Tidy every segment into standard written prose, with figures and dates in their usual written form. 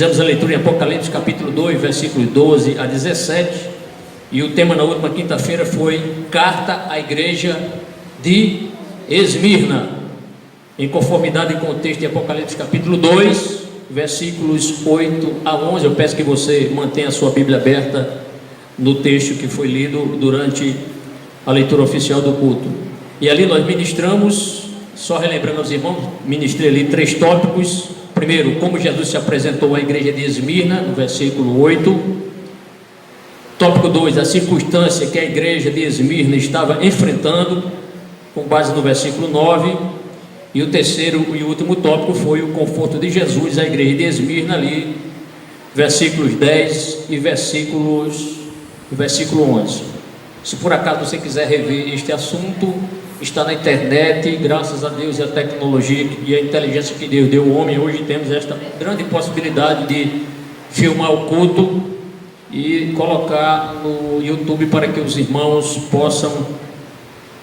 Fizemos a leitura em Apocalipse capítulo 2, versículos 12 a 17, e o tema na última quinta-feira foi Carta à Igreja de Esmirna, em conformidade com o texto de Apocalipse capítulo 2, versículos 8 a 11. Eu peço que você mantenha a sua Bíblia aberta no texto que foi lido durante a leitura oficial do culto. E ali nós ministramos, só relembrando aos irmãos, ministrei ali 3 tópicos. Primeiro, como Jesus se apresentou à igreja de Esmirna, no versículo 8. Tópico 2, a circunstância que a igreja de Esmirna estava enfrentando, com base no versículo 9. E o terceiro e último tópico foi o conforto de Jesus à igreja de Esmirna, ali, versículos 10 e versículo 11. Se por acaso você quiser rever este assunto, está na internet. Graças a Deus e a tecnologia e a inteligência que Deus deu ao homem, hoje temos esta grande possibilidade de filmar o culto e colocar no YouTube para que os irmãos possam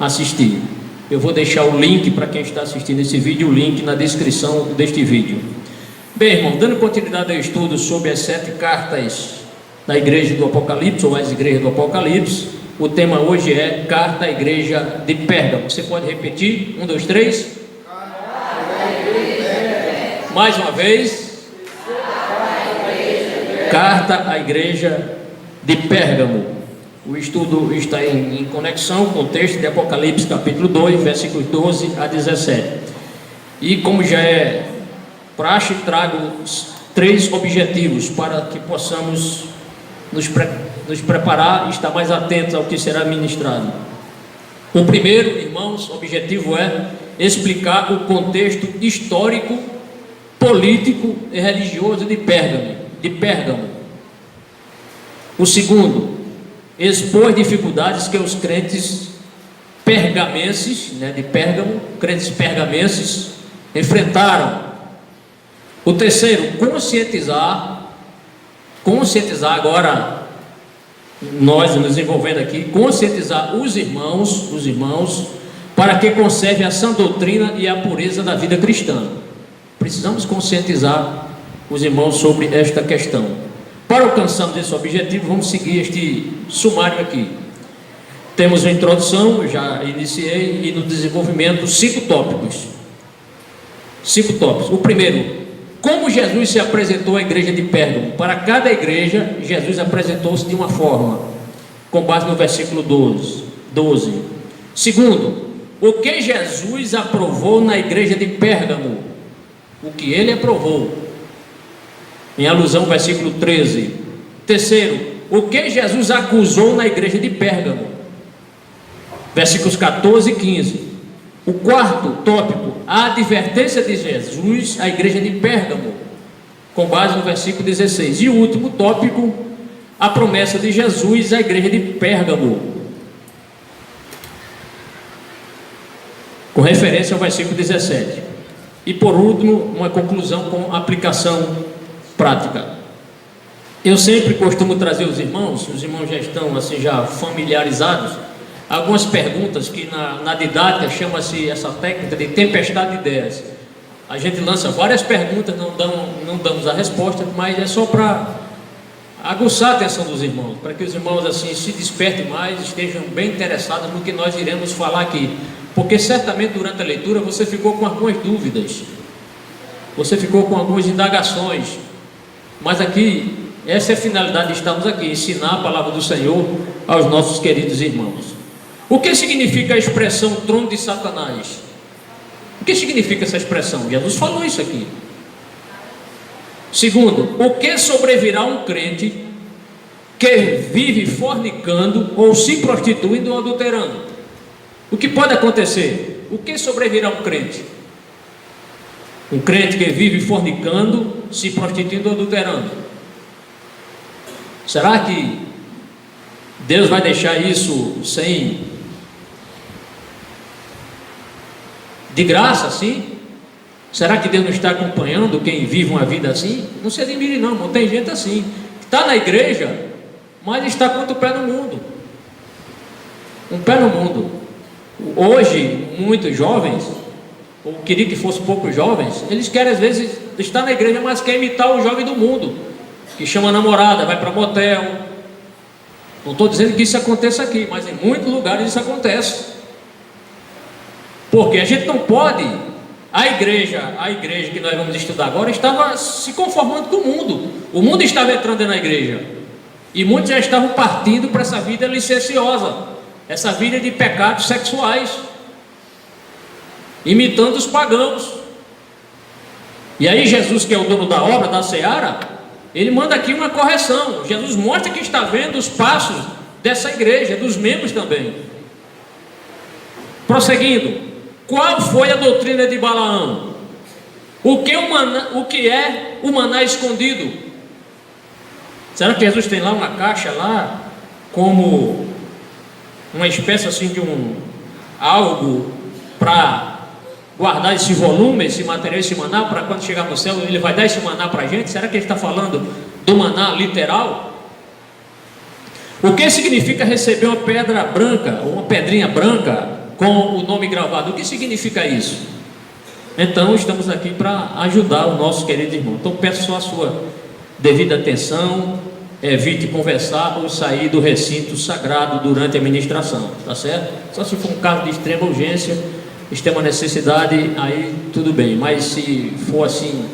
assistir. Eu vou deixar o link para quem está assistindo esse vídeo, o link na descrição deste vídeo. Bem, irmão, dando continuidade ao estudo sobre as 7 cartas da igreja do Apocalipse, ou as igrejas do Apocalipse, o tema hoje é Carta à Igreja de Pérgamo. Você pode repetir? 1, 2, 3. Mais uma vez. Carta à Igreja de Pérgamo. O estudo está em conexão com o texto de Apocalipse capítulo 2, versículos 12 a 17. E como já é praxe, trago 3 objetivos para que possamos nos preparar e estar mais atentos ao que será ministrado. O primeiro, irmãos, objetivo é explicar o contexto histórico, político e religioso de Pérgamo. O segundo, expor dificuldades que os crentes pergamenses, de Pérgamo, crentes pergamenses, enfrentaram. O terceiro, conscientizar agora, nós nos envolvendo aqui, conscientizar os irmãos, para que conserve a sã doutrina e a pureza da vida cristã. Precisamos conscientizar os irmãos sobre esta questão. Para alcançarmos esse objetivo, vamos seguir este sumário aqui. Temos uma introdução, eu já iniciei, e no desenvolvimento 5 tópicos. 5 tópicos. O primeiro, como Jesus se apresentou à igreja de Pérgamo. Para cada igreja, Jesus apresentou-se de uma forma, com base no versículo 12. Segundo, o que Jesus aprovou na igreja de Pérgamo. O que ele aprovou, em alusão ao versículo 13. Terceiro, o que Jesus acusou na igreja de Pérgamo, versículos 14 e 15. O quarto tópico, a advertência de Jesus à igreja de Pérgamo, com base no versículo 16. E o último tópico, a promessa de Jesus à igreja de Pérgamo, com referência ao versículo 17. E por último, uma conclusão com aplicação prática. Eu sempre costumo trazer os irmãos já estão assim já familiarizados, algumas perguntas que na didática chama-se essa técnica de tempestade de ideias. A gente lança várias perguntas, não damos a resposta, mas é só para aguçar a atenção dos irmãos, para que os irmãos assim se despertem mais, estejam bem interessados no que nós iremos falar aqui, porque certamente durante a leitura você ficou com algumas dúvidas, você ficou com algumas indagações. Mas aqui, essa é a finalidade de estarmos aqui, ensinar a palavra do Senhor aos nossos queridos irmãos. O que significa a expressão trono de Satanás? O que significa essa expressão? Jesus falou isso aqui. Segundo, o que sobrevirá um crente que vive fornicando ou se prostituindo ou adulterando? O que pode acontecer? O que sobrevirá um crente? Um crente que vive fornicando, se prostituindo ou adulterando. Será que Deus vai deixar isso de graça assim? Será que Deus não está acompanhando quem vive uma vida assim? Não se admire não tem gente assim, está na igreja, mas está com outro pé no mundo. Um pé no mundo. Hoje, muitos jovens ou queria que fosse poucos jovens, eles querem às vezes estar na igreja, mas quer imitar o jovem do mundo, que chama a namorada, vai para motel. Não estou dizendo que isso aconteça aqui, mas em muitos lugares isso acontece. Porque a gente não pode. A igreja que nós vamos estudar agora estava se conformando com o mundo. O mundo estava entrando na igreja. E muitos já estavam partindo para essa vida licenciosa, essa vida de pecados sexuais, imitando os pagãos. E aí Jesus, que é o dono da obra, da seara, ele manda aqui uma correção. Jesus mostra que está vendo os passos dessa igreja, dos membros também. Prosseguindo, qual foi a doutrina de Balaão? O que é o maná escondido? Será que Jesus tem lá uma caixa lá, como uma espécie assim de algo para guardar esse volume, esse material, esse maná, para quando chegar no céu ele vai dar esse maná para a gente? Será que ele está falando do maná literal? O que significa receber uma pedra branca, ou uma pedrinha branca com o nome gravado? O que significa isso? Então estamos aqui para ajudar o nosso querido irmão. Então peço só a sua devida atenção, evite conversar ou sair do recinto sagrado durante a ministração, tá certo? Só se for um caso de extrema urgência, extrema necessidade, aí tudo bem, mas se for assim,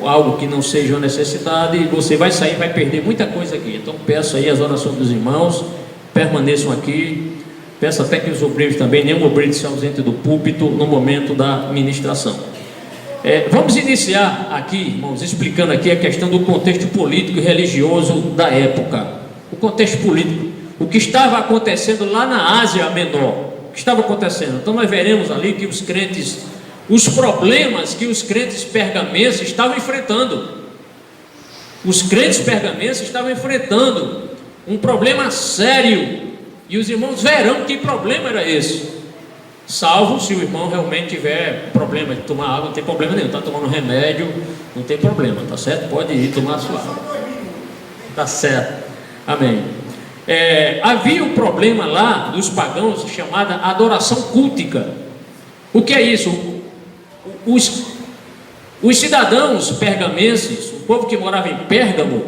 algo que não seja uma necessidade, você vai sair, vai perder muita coisa aqui. Então peço aí as orações dos irmãos, permaneçam aqui, peço até que os obreiros também, nenhum obreiro se ausente do púlpito no momento da ministração. Vamos iniciar aqui, irmãos, explicando aqui a questão do contexto político e religioso da época. O contexto político, o que estava acontecendo lá na Ásia Menor, o que estava acontecendo. Então nós veremos ali que os crentes, os problemas que os crentes pergamenses estavam enfrentando. Os crentes pergamenses estavam enfrentando um problema sério, e os irmãos verão que problema era esse. Salvo se o irmão realmente tiver problema de tomar água, não tem problema nenhum. Está tomando remédio, não tem problema, tá certo? Pode ir tomar a sua água. Tá certo. Amém. Havia um problema lá dos pagãos chamada adoração cultica. O que é isso? Os cidadãos pergamenses, o povo que morava em Pérgamo,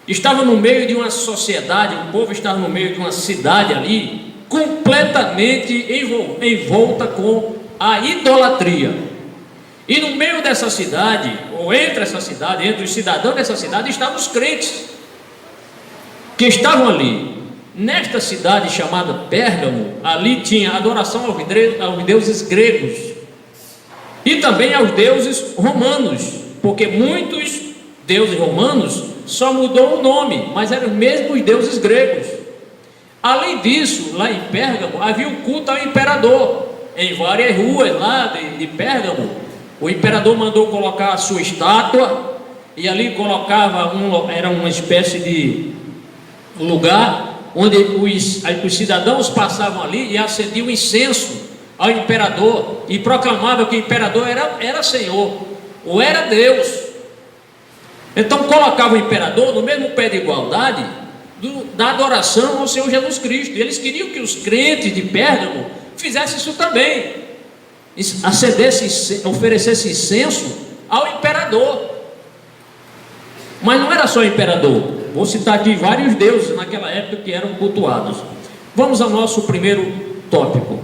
estava no meio de uma sociedade, o povo estava no meio de uma cidade ali, completamente envolta com a idolatria. E no meio dessa cidade, ou entre essa cidade, entre os cidadãos dessa cidade, estavam os crentes que estavam ali. Nesta cidade chamada Pérgamo, ali tinha adoração aos deuses gregos e também aos deuses romanos, porque muitos deuses romanos só mudou o nome, mas eram os mesmos deuses gregos. Além disso, lá em Pérgamo havia um culto ao imperador. Em várias ruas lá de Pérgamo, o imperador mandou colocar a sua estátua, e ali colocava era uma espécie de lugar onde os cidadãos passavam ali e acendiam incenso ao imperador e proclamavam que o imperador era Senhor ou era Deus. Então colocava o imperador no mesmo pé de igualdade da adoração ao Senhor Jesus Cristo. E eles queriam que os crentes de Pérgamo fizessem isso também, oferecessem incenso ao imperador. Mas não era só o imperador. Vou citar aqui vários deuses naquela época que eram cultuados. Vamos ao nosso primeiro tópico.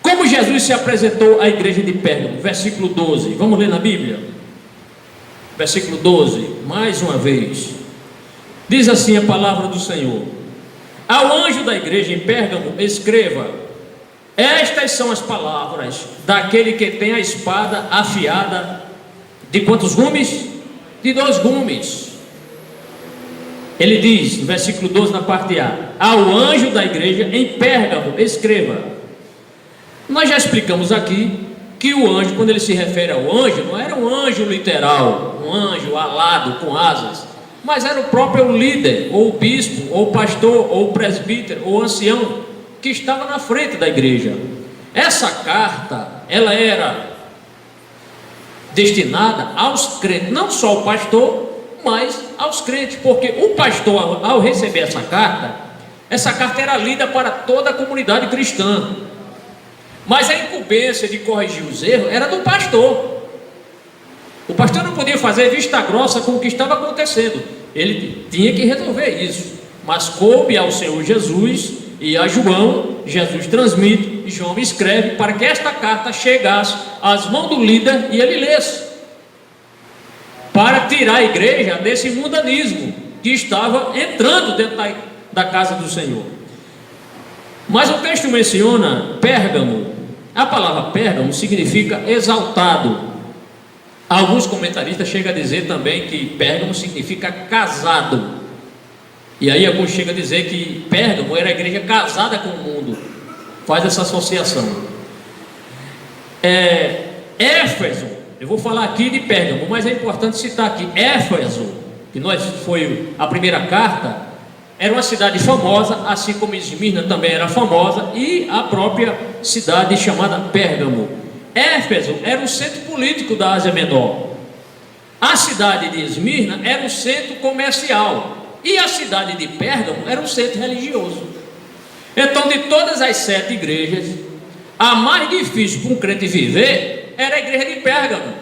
Como Jesus se apresentou à igreja de Pérgamo? Versículo 12. Vamos ler na Bíblia? Versículo 12, mais uma vez. Diz assim a palavra do Senhor: ao anjo da igreja em Pérgamo escreva: estas são as palavras daquele que tem a espada afiada de quantos gumes? De 2 gumes. Ele diz, no versículo 12, na parte A: ao anjo da igreja em Pérgamo escreva. Nós já explicamos aqui que o anjo, quando ele se refere ao anjo, não era um anjo literal, um anjo alado com asas, mas era o próprio líder, ou o bispo, ou o pastor, ou o presbítero, ou o ancião, que estava na frente da igreja. Essa carta, ela era destinada aos crentes, não só ao pastor, mas aos crentes, porque o pastor, ao receber essa carta era lida para toda a comunidade cristã. Mas a incumbência de corrigir os erros era do pastor. O pastor não podia fazer vista grossa com o que estava acontecendo. Ele tinha que resolver isso. Mas coube ao Senhor Jesus e a João. Jesus transmite, João escreve para que esta carta chegasse às mãos do líder e ele lesse, para tirar a igreja desse mundanismo que estava entrando dentro da casa do Senhor. Mas o texto menciona Pérgamo. A palavra Pérgamo significa exaltado. Alguns comentaristas chegam a dizer também que Pérgamo significa casado. E aí alguns chegam a dizer que Pérgamo era a igreja casada com o mundo. Faz essa associação. Éfeso, eu vou falar aqui de Pérgamo, mas é importante citar aqui Éfeso, que foi a primeira carta. Era uma cidade famosa, assim como Esmirna também era famosa, e a própria cidade chamada Pérgamo. Éfeso era o centro político da Ásia Menor. A cidade de Esmirna era o centro comercial, e a cidade de Pérgamo era o centro religioso. Então, de todas as 7 igrejas, a mais difícil para um crente viver era a igreja de Pérgamo,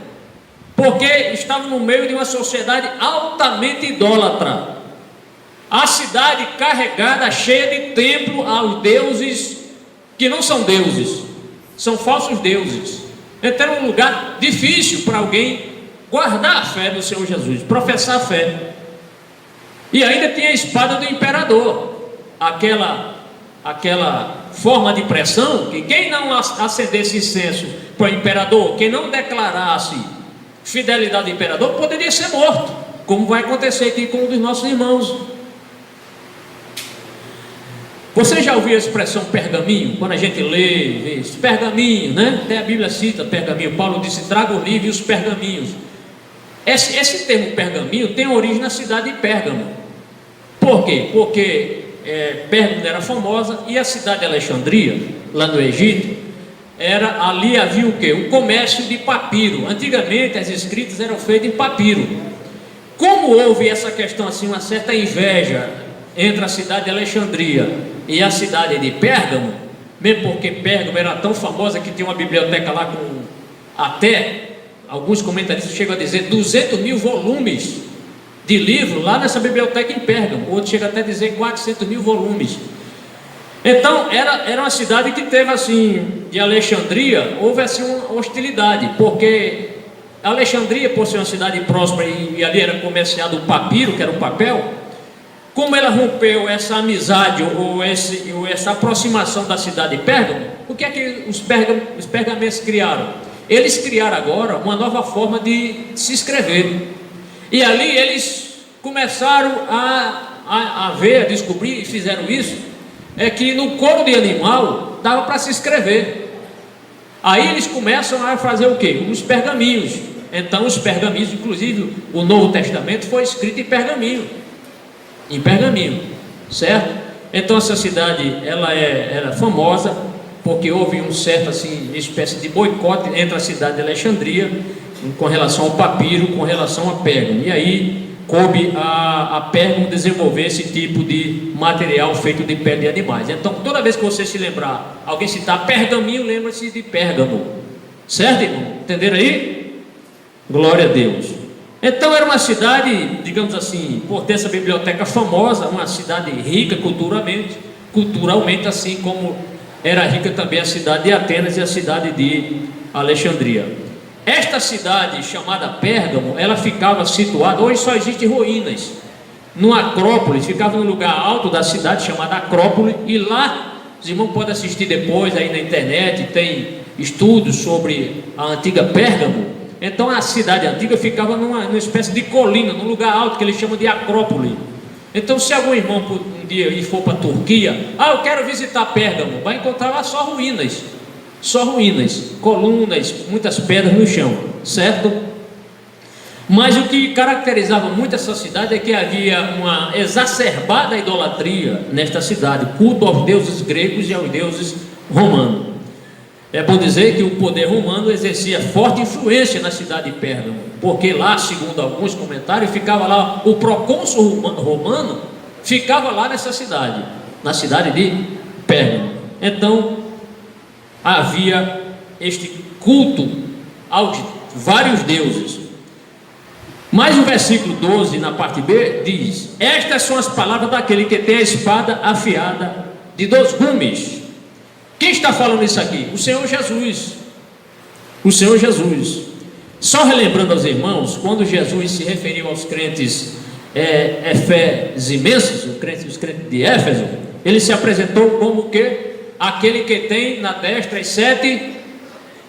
porque estava no meio de uma sociedade altamente idólatra. A cidade carregada, cheia de templo aos deuses que não são deuses, são falsos deuses. Então era um lugar difícil para alguém guardar a fé no Senhor Jesus, professar a fé. E ainda tinha a espada do imperador, aquela forma de pressão, que quem não acendesse incenso para o imperador, quem não declarasse fidelidade ao imperador, poderia ser morto, como vai acontecer aqui com um dos nossos irmãos. Você já ouviu a expressão pergaminho? Quando a gente lê isso, pergaminho, né? Até a Bíblia cita pergaminho. Paulo disse: traga o livro e os pergaminhos. Esse termo pergaminho tem origem na cidade de Pérgamo. Por quê? Porque Pérgamo era famosa, e a cidade de Alexandria, lá no Egito, ali havia o quê? O comércio de papiro. Antigamente as escritas eram feitas em papiro. Como houve essa questão assim, uma certa inveja entre a cidade de Alexandria e a cidade de Pérgamo, mesmo porque Pérgamo era tão famosa que tinha uma biblioteca lá com até, alguns comentaristas chegam a dizer, 200 mil volumes de livro lá nessa biblioteca em Pérgamo. Outros chegam até a dizer 400 mil volumes. Então era uma cidade que teve assim, de Alexandria, houve assim uma hostilidade, porque Alexandria, por ser uma cidade próspera e ali era comerciado o papiro, que era o papel. Como ela rompeu essa amizade ou essa aproximação da cidade de Pérgamo, o que é que os pergamenses criaram? Eles criaram agora uma nova forma de se escrever. E ali eles começaram a ver, a descobrir, e fizeram isso, que no couro de animal dava para se escrever. Aí eles começam a fazer o quê? Os pergaminhos. Então os pergaminhos, inclusive o Novo Testamento foi escrito em pergaminho. Em pergaminho, certo? Então essa cidade era famosa porque houve um certo assim, espécie de boicote entre a cidade de Alexandria com relação ao papiro, com relação a Pérgamo. E aí coube a Pérgamo desenvolver esse tipo de material feito de pele de animais. Então toda vez que você se lembrar, alguém citar pergaminho, lembra-se de Pérgamo, certo, irmão? Entenderam aí? Glória a Deus. Então era uma cidade, digamos assim, por ter essa biblioteca famosa, uma cidade rica culturalmente, assim como era rica também a cidade de Atenas e a cidade de Alexandria. Esta cidade chamada Pérgamo, ela ficava situada, hoje só existem ruínas, numa Acrópole, ficava num lugar alto da cidade chamada Acrópole, e lá, os irmãos podem assistir depois aí na internet, tem estudos sobre a antiga Pérgamo. Então a cidade antiga ficava numa espécie de colina, num lugar alto que eles chamam de Acrópole. Então se algum irmão um dia for para a Turquia, eu quero visitar Pérgamo, vai encontrar lá só ruínas, colunas, muitas pedras no chão, certo? Mas o que caracterizava muito essa cidade é que havia uma exacerbada idolatria nesta cidade, culto aos deuses gregos e aos deuses romanos. É bom dizer que o poder romano exercia forte influência na cidade de Pérgamo, porque lá, segundo alguns comentários, ficava lá o procônsul romano, ficava lá nessa cidade, na cidade de Pérgamo. Então, havia este culto aos vários deuses. Mas o versículo 12, na parte B, diz: estas são as palavras daquele que tem a espada afiada de 2 gumes. Quem está falando isso aqui? O Senhor Jesus. O Senhor Jesus. Só relembrando aos irmãos, quando Jesus se referiu aos crentes efesimenses, os crentes de Éfeso, ele se apresentou como que? Aquele que tem na destra as 7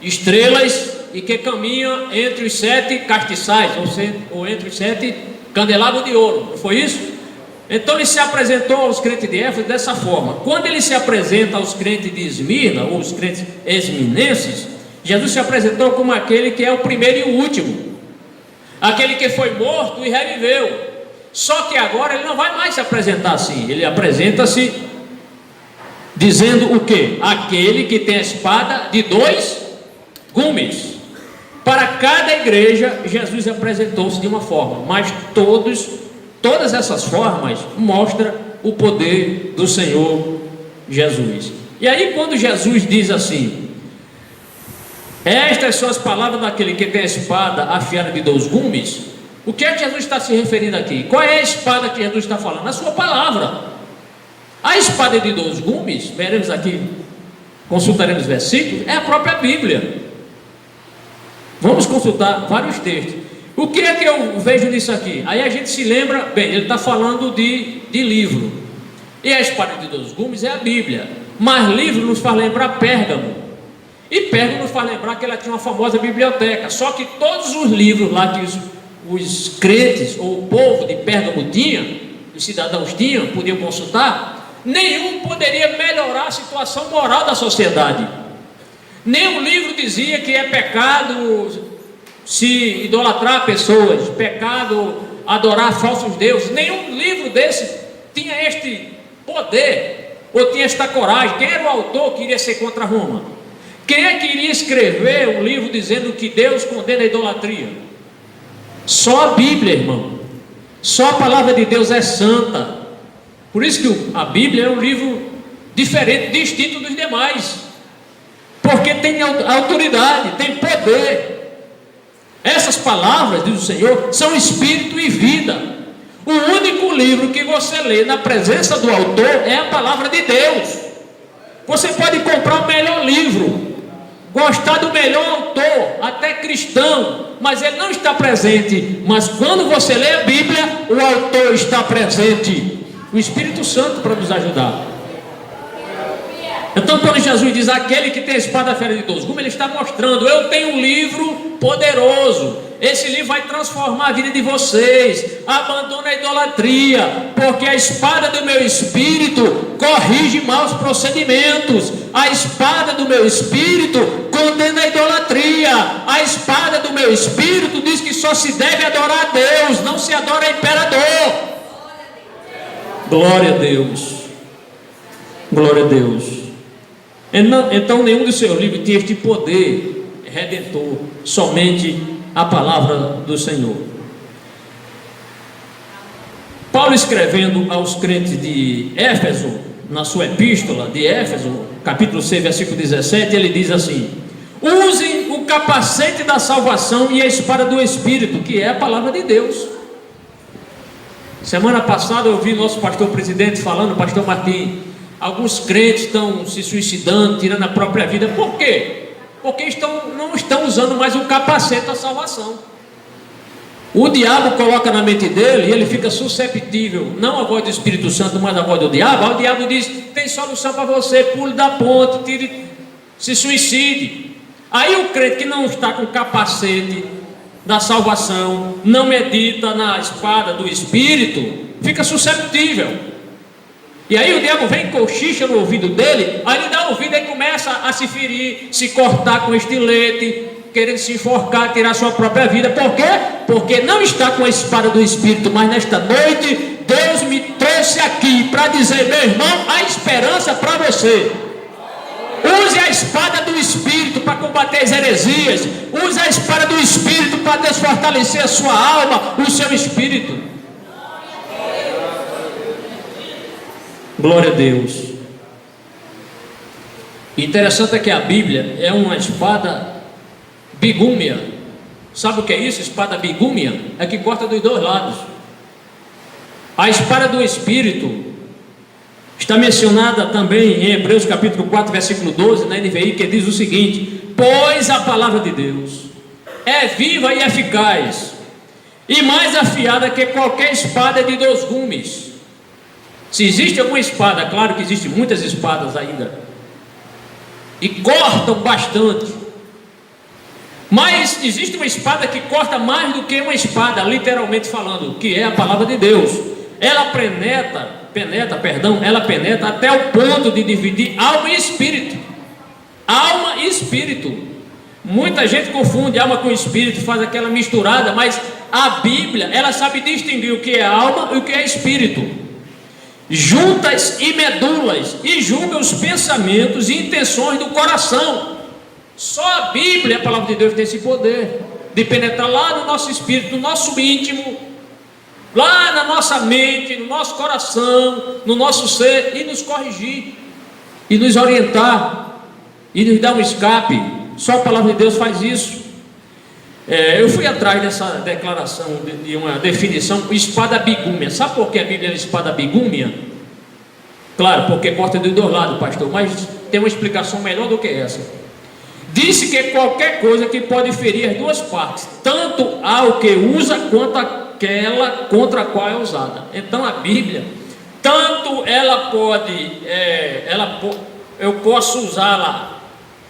estrelas e que caminha entre os 7 castiçais, ou entre os 7 candelabros de ouro. Não foi isso? Então ele se apresentou aos crentes de Éfeso dessa forma. Quando ele se apresenta aos crentes de Esmirna, ou os crentes esminenses, Jesus se apresentou como aquele que é o primeiro e o último, aquele que foi morto e reviveu. Só que agora ele não vai mais se apresentar assim. Ele apresenta-se dizendo o que? Aquele que tem a espada de 2 gumes. Para cada igreja, Jesus apresentou-se de uma forma, mas todas essas formas mostram o poder do Senhor Jesus. E aí quando Jesus diz assim: estas são as palavras daquele que tem a espada afiada de 2 gumes, o que é que Jesus está se referindo aqui? Qual é a espada que Jesus está falando? A sua palavra. A espada de 2 gumes, veremos aqui, consultaremos versículos, é a própria Bíblia. Vamos consultar vários textos. O que é que eu vejo nisso aqui? Aí a gente se lembra, bem, ele está falando de livro. E a espada de 2 gumes é a Bíblia. Mas livro nos faz lembrar Pérgamo. E Pérgamo nos faz lembrar que ela tinha uma famosa biblioteca. Só que todos os livros lá que os crentes ou o povo de Pérgamo tinham, os cidadãos tinham, podiam consultar, nenhum poderia melhorar a situação moral da sociedade. Nenhum livro dizia que é pecado se idolatrar pessoas, pecado adorar falsos deuses. Nenhum livro desse tinha este poder, ou tinha esta coragem. Quem era o autor que iria ser contra Roma? Quem é que iria escrever um livro dizendo que Deus condena a idolatria? Só a Bíblia, irmão. Só a palavra de Deus é santa. Por isso que a Bíblia é um livro diferente, distinto dos demais, porque tem autoridade, tem poder. Essas palavras, diz o Senhor, são espírito e vida. O único livro que você lê na presença do autor é a palavra de Deus. Você pode comprar o melhor livro, gostar do melhor autor, até cristão, mas ele não está presente. Mas quando você lê a Bíblia, o autor está presente, o Espírito Santo, para nos ajudar. Então quando Jesus diz aquele que tem a espada afiada de 2 gumes, ele está mostrando: eu tenho um livro poderoso, esse livro vai transformar a vida de vocês. Abandona a idolatria, porque a espada do meu espírito corrige maus procedimentos. A espada do meu espírito condena a idolatria. A espada do meu espírito diz que só se deve adorar a Deus, não se adora a imperador. Glória a Deus. Glória a Deus. Então nenhum dos seus livros tinha este poder redentor, somente a palavra do Senhor. Paulo, escrevendo aos crentes de Éfeso, na sua epístola de Éfeso, capítulo 6, versículo 17, ele diz assim: usem o capacete da salvação e a espada do Espírito, que é a palavra de Deus. Semana passada eu ouvi nosso pastor presidente falando, pastor Martim, alguns crentes estão se suicidando, tirando a própria vida. Por quê? Porque não estão usando mais o capacete da salvação. O diabo coloca na mente dele e ele fica susceptível, não à voz do Espírito Santo, mas à voz do diabo. Aí o diabo diz: tem solução para você, pule da ponte, se suicide. Aí o crente que não está com o capacete da salvação, não medita na espada do Espírito, fica susceptível. E aí o diabo vem, cochicha no ouvido dele, aí ele dá ouvido e começa a se ferir, se cortar com estilete, querendo se enforcar, tirar sua própria vida. Por quê? Porque não está com a espada do Espírito. Mas nesta noite Deus me trouxe aqui para dizer: meu irmão, há esperança para você. Use a espada do Espírito para combater as heresias. Use a espada do Espírito para desfortalecer a sua alma, o seu espírito. Glória a Deus. Interessante é que a Bíblia é uma espada bigúmia. Sabe o que é isso? Espada bigúmia é que corta dos dois lados. A espada do Espírito está mencionada também em Hebreus capítulo 4, versículo 12, na NVI, que diz o seguinte: pois a palavra de Deus é viva e eficaz, e mais afiada que qualquer espada de dois gumes. Se existe alguma espada, claro que existem muitas espadas ainda, e cortam bastante, mas existe uma espada que corta mais do que uma espada, literalmente falando, que é a palavra de Deus. Ela penetra até o ponto de dividir alma e espírito. Alma e espírito. Muita gente confunde alma com espírito, faz aquela misturada, mas a Bíblia, ela sabe distinguir o que é alma e o que é espírito. Juntas e medulas, e julga os pensamentos e intenções do coração. Só a Bíblia, a palavra de Deus, tem esse poder de penetrar lá no nosso espírito, no nosso íntimo, lá na nossa mente, no nosso coração, no nosso ser, e nos corrigir, e nos orientar, e nos dar um escape. Só a palavra de Deus faz isso. Eu fui atrás dessa declaração, de uma definição, espada bigúmia. Sabe por que a Bíblia é espada bigúmia? Claro, porque corta dos dois lados, pastor, mas tem uma explicação melhor do que essa. Disse que qualquer coisa que pode ferir as duas partes, tanto ao que usa quanto aquela contra a qual é usada. Então a Bíblia, tanto ela pode, eu posso usá-la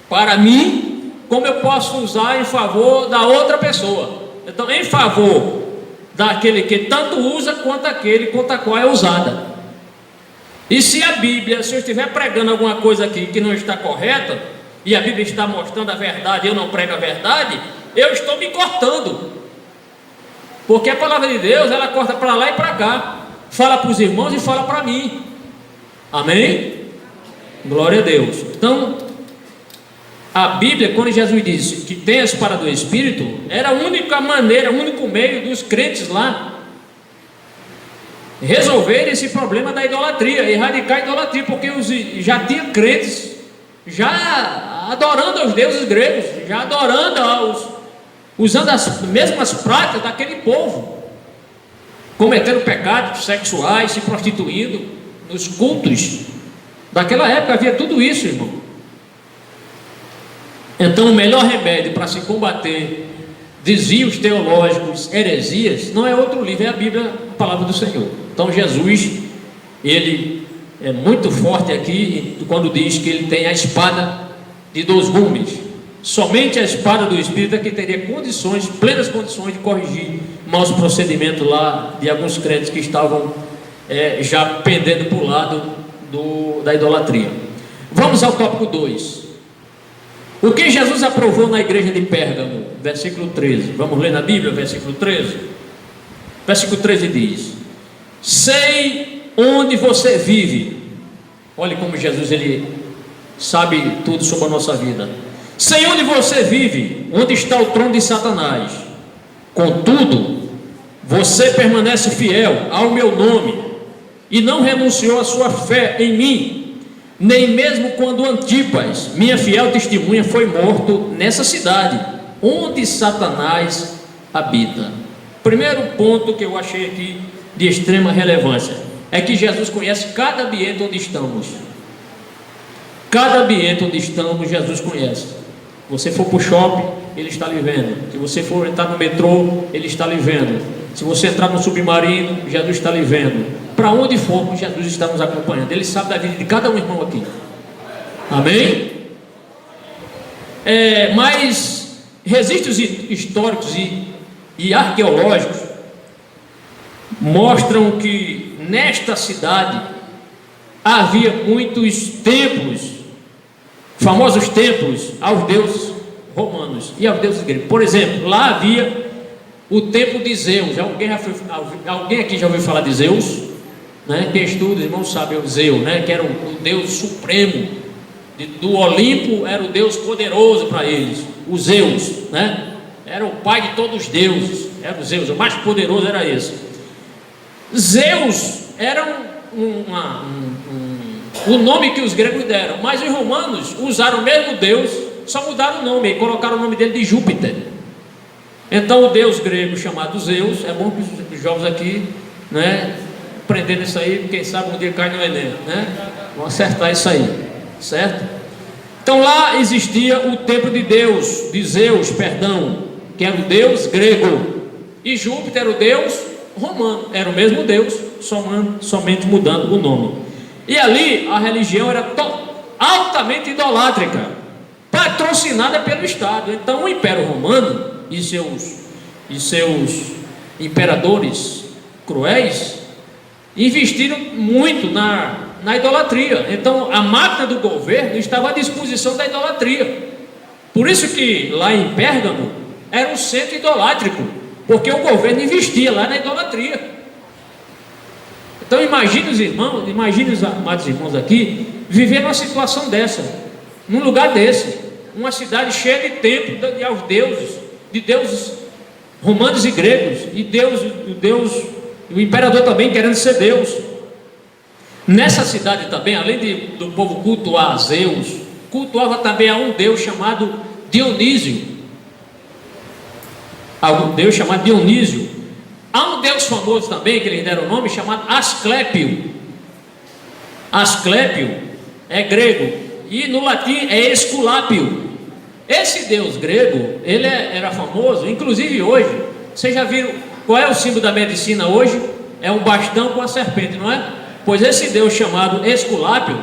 para mim, como eu posso usar em favor da outra pessoa. Então, em favor daquele que tanto usa, quanto aquele contra a qual é usada. E se a Bíblia, se eu estiver pregando alguma coisa aqui que não está correta, e a Bíblia está mostrando a verdade, eu não prego a verdade, eu estou me cortando. Porque a palavra de Deus, ela corta para lá e para cá, fala para os irmãos e fala para mim. Amém? Glória a Deus. Então, a Bíblia, quando Jesus disse que tem a espada do Espírito, era a única maneira, o único meio dos crentes lá resolverem esse problema da idolatria, erradicar a idolatria, porque já tinha crentes já adorando aos deuses gregos, já adorando usando as mesmas práticas daquele povo, cometendo pecados sexuais, se prostituindo nos cultos daquela época. Havia tudo isso, irmão. Então o melhor remédio para se combater desvios teológicos, heresias, não é outro livro, é a Bíblia, a palavra do Senhor. Então Jesus, ele é muito forte aqui quando diz que ele tem a espada de dois gumes. Somente a espada do Espírito é que teria condições, plenas condições de corrigir maus procedimentos lá de alguns crentes que estavam já pendendo para o lado da idolatria. Vamos ao tópico 2. O que Jesus aprovou na igreja de Pérgamo, versículo 13. Vamos ler na Bíblia, versículo 13. Versículo 13 diz: sei onde você vive. Olha como Jesus, ele sabe tudo sobre a nossa vida. Sei onde você vive, onde está o trono de Satanás. Contudo, você permanece fiel ao meu nome e não renunciou à sua fé em mim, nem mesmo quando Antipas, minha fiel testemunha, foi morto nessa cidade onde Satanás habita. Primeiro ponto que eu achei aqui de extrema relevância é que Jesus conhece cada ambiente onde estamos. Cada ambiente onde estamos, Jesus conhece. Se você for para o shopping, Ele está lhe vendo. Se você for entrar no metrô, Ele está lhe vendo. Se você entrar no submarino, Jesus está lhe vendo. Para onde formos, Jesus está nos acompanhando. Ele sabe da vida de cada um irmão aqui. Amém? Mas registros históricos e arqueológicos mostram que nesta cidade havia muitos templos, famosos templos aos deuses romanos e aos deuses gregos. Por exemplo, lá havia o templo de Zeus. Alguém aqui já ouviu falar de Zeus? Quem estuda, os irmãos sabem, o Zeus, que era o Deus supremo do Olimpo, era o Deus poderoso para eles. O Zeus, era o pai de todos os deuses, era o Zeus, o mais poderoso era esse. Zeus era o nome que os gregos deram, mas os romanos usaram o mesmo Deus, só mudaram o nome e colocaram o nome dele de Júpiter. Então o deus grego chamado Zeus, é bom que os jovens aqui, né, aprendendo isso aí, quem sabe um dia cai no Enem, né? Vão acertar isso aí, certo? Então lá existia o templo de Deus, de Zeus, perdão, que era o deus grego, e Júpiter era o deus romano, era o mesmo Deus, somente mudando o nome. E ali a religião era altamente idolátrica, patrocinada pelo Estado. Então o Império Romano e seus imperadores cruéis investiram muito na idolatria. Então a máquina do governo estava à disposição da idolatria. Por isso que lá em Pérgamo era um centro idolátrico, porque o governo investia lá na idolatria. Então imagine os irmãos, imagine os amados irmãos aqui, viver numa situação dessa, num lugar desse, uma cidade cheia de templos aos deuses, de deuses romanos e gregos, e o imperador também querendo ser Deus. Nessa cidade também, além do povo cultuar a Zeus, cultuava também a um deus chamado Dionísio. A um deus chamado Dionísio. Há um deus famoso também, que eles deram o nome, chamado Asclépio. Asclépio é grego, e no latim é Esculápio. Esse deus grego, ele era famoso, inclusive hoje. Vocês já viram qual é o símbolo da medicina hoje? É um bastão com a serpente, não é? Pois esse deus chamado Esculápio,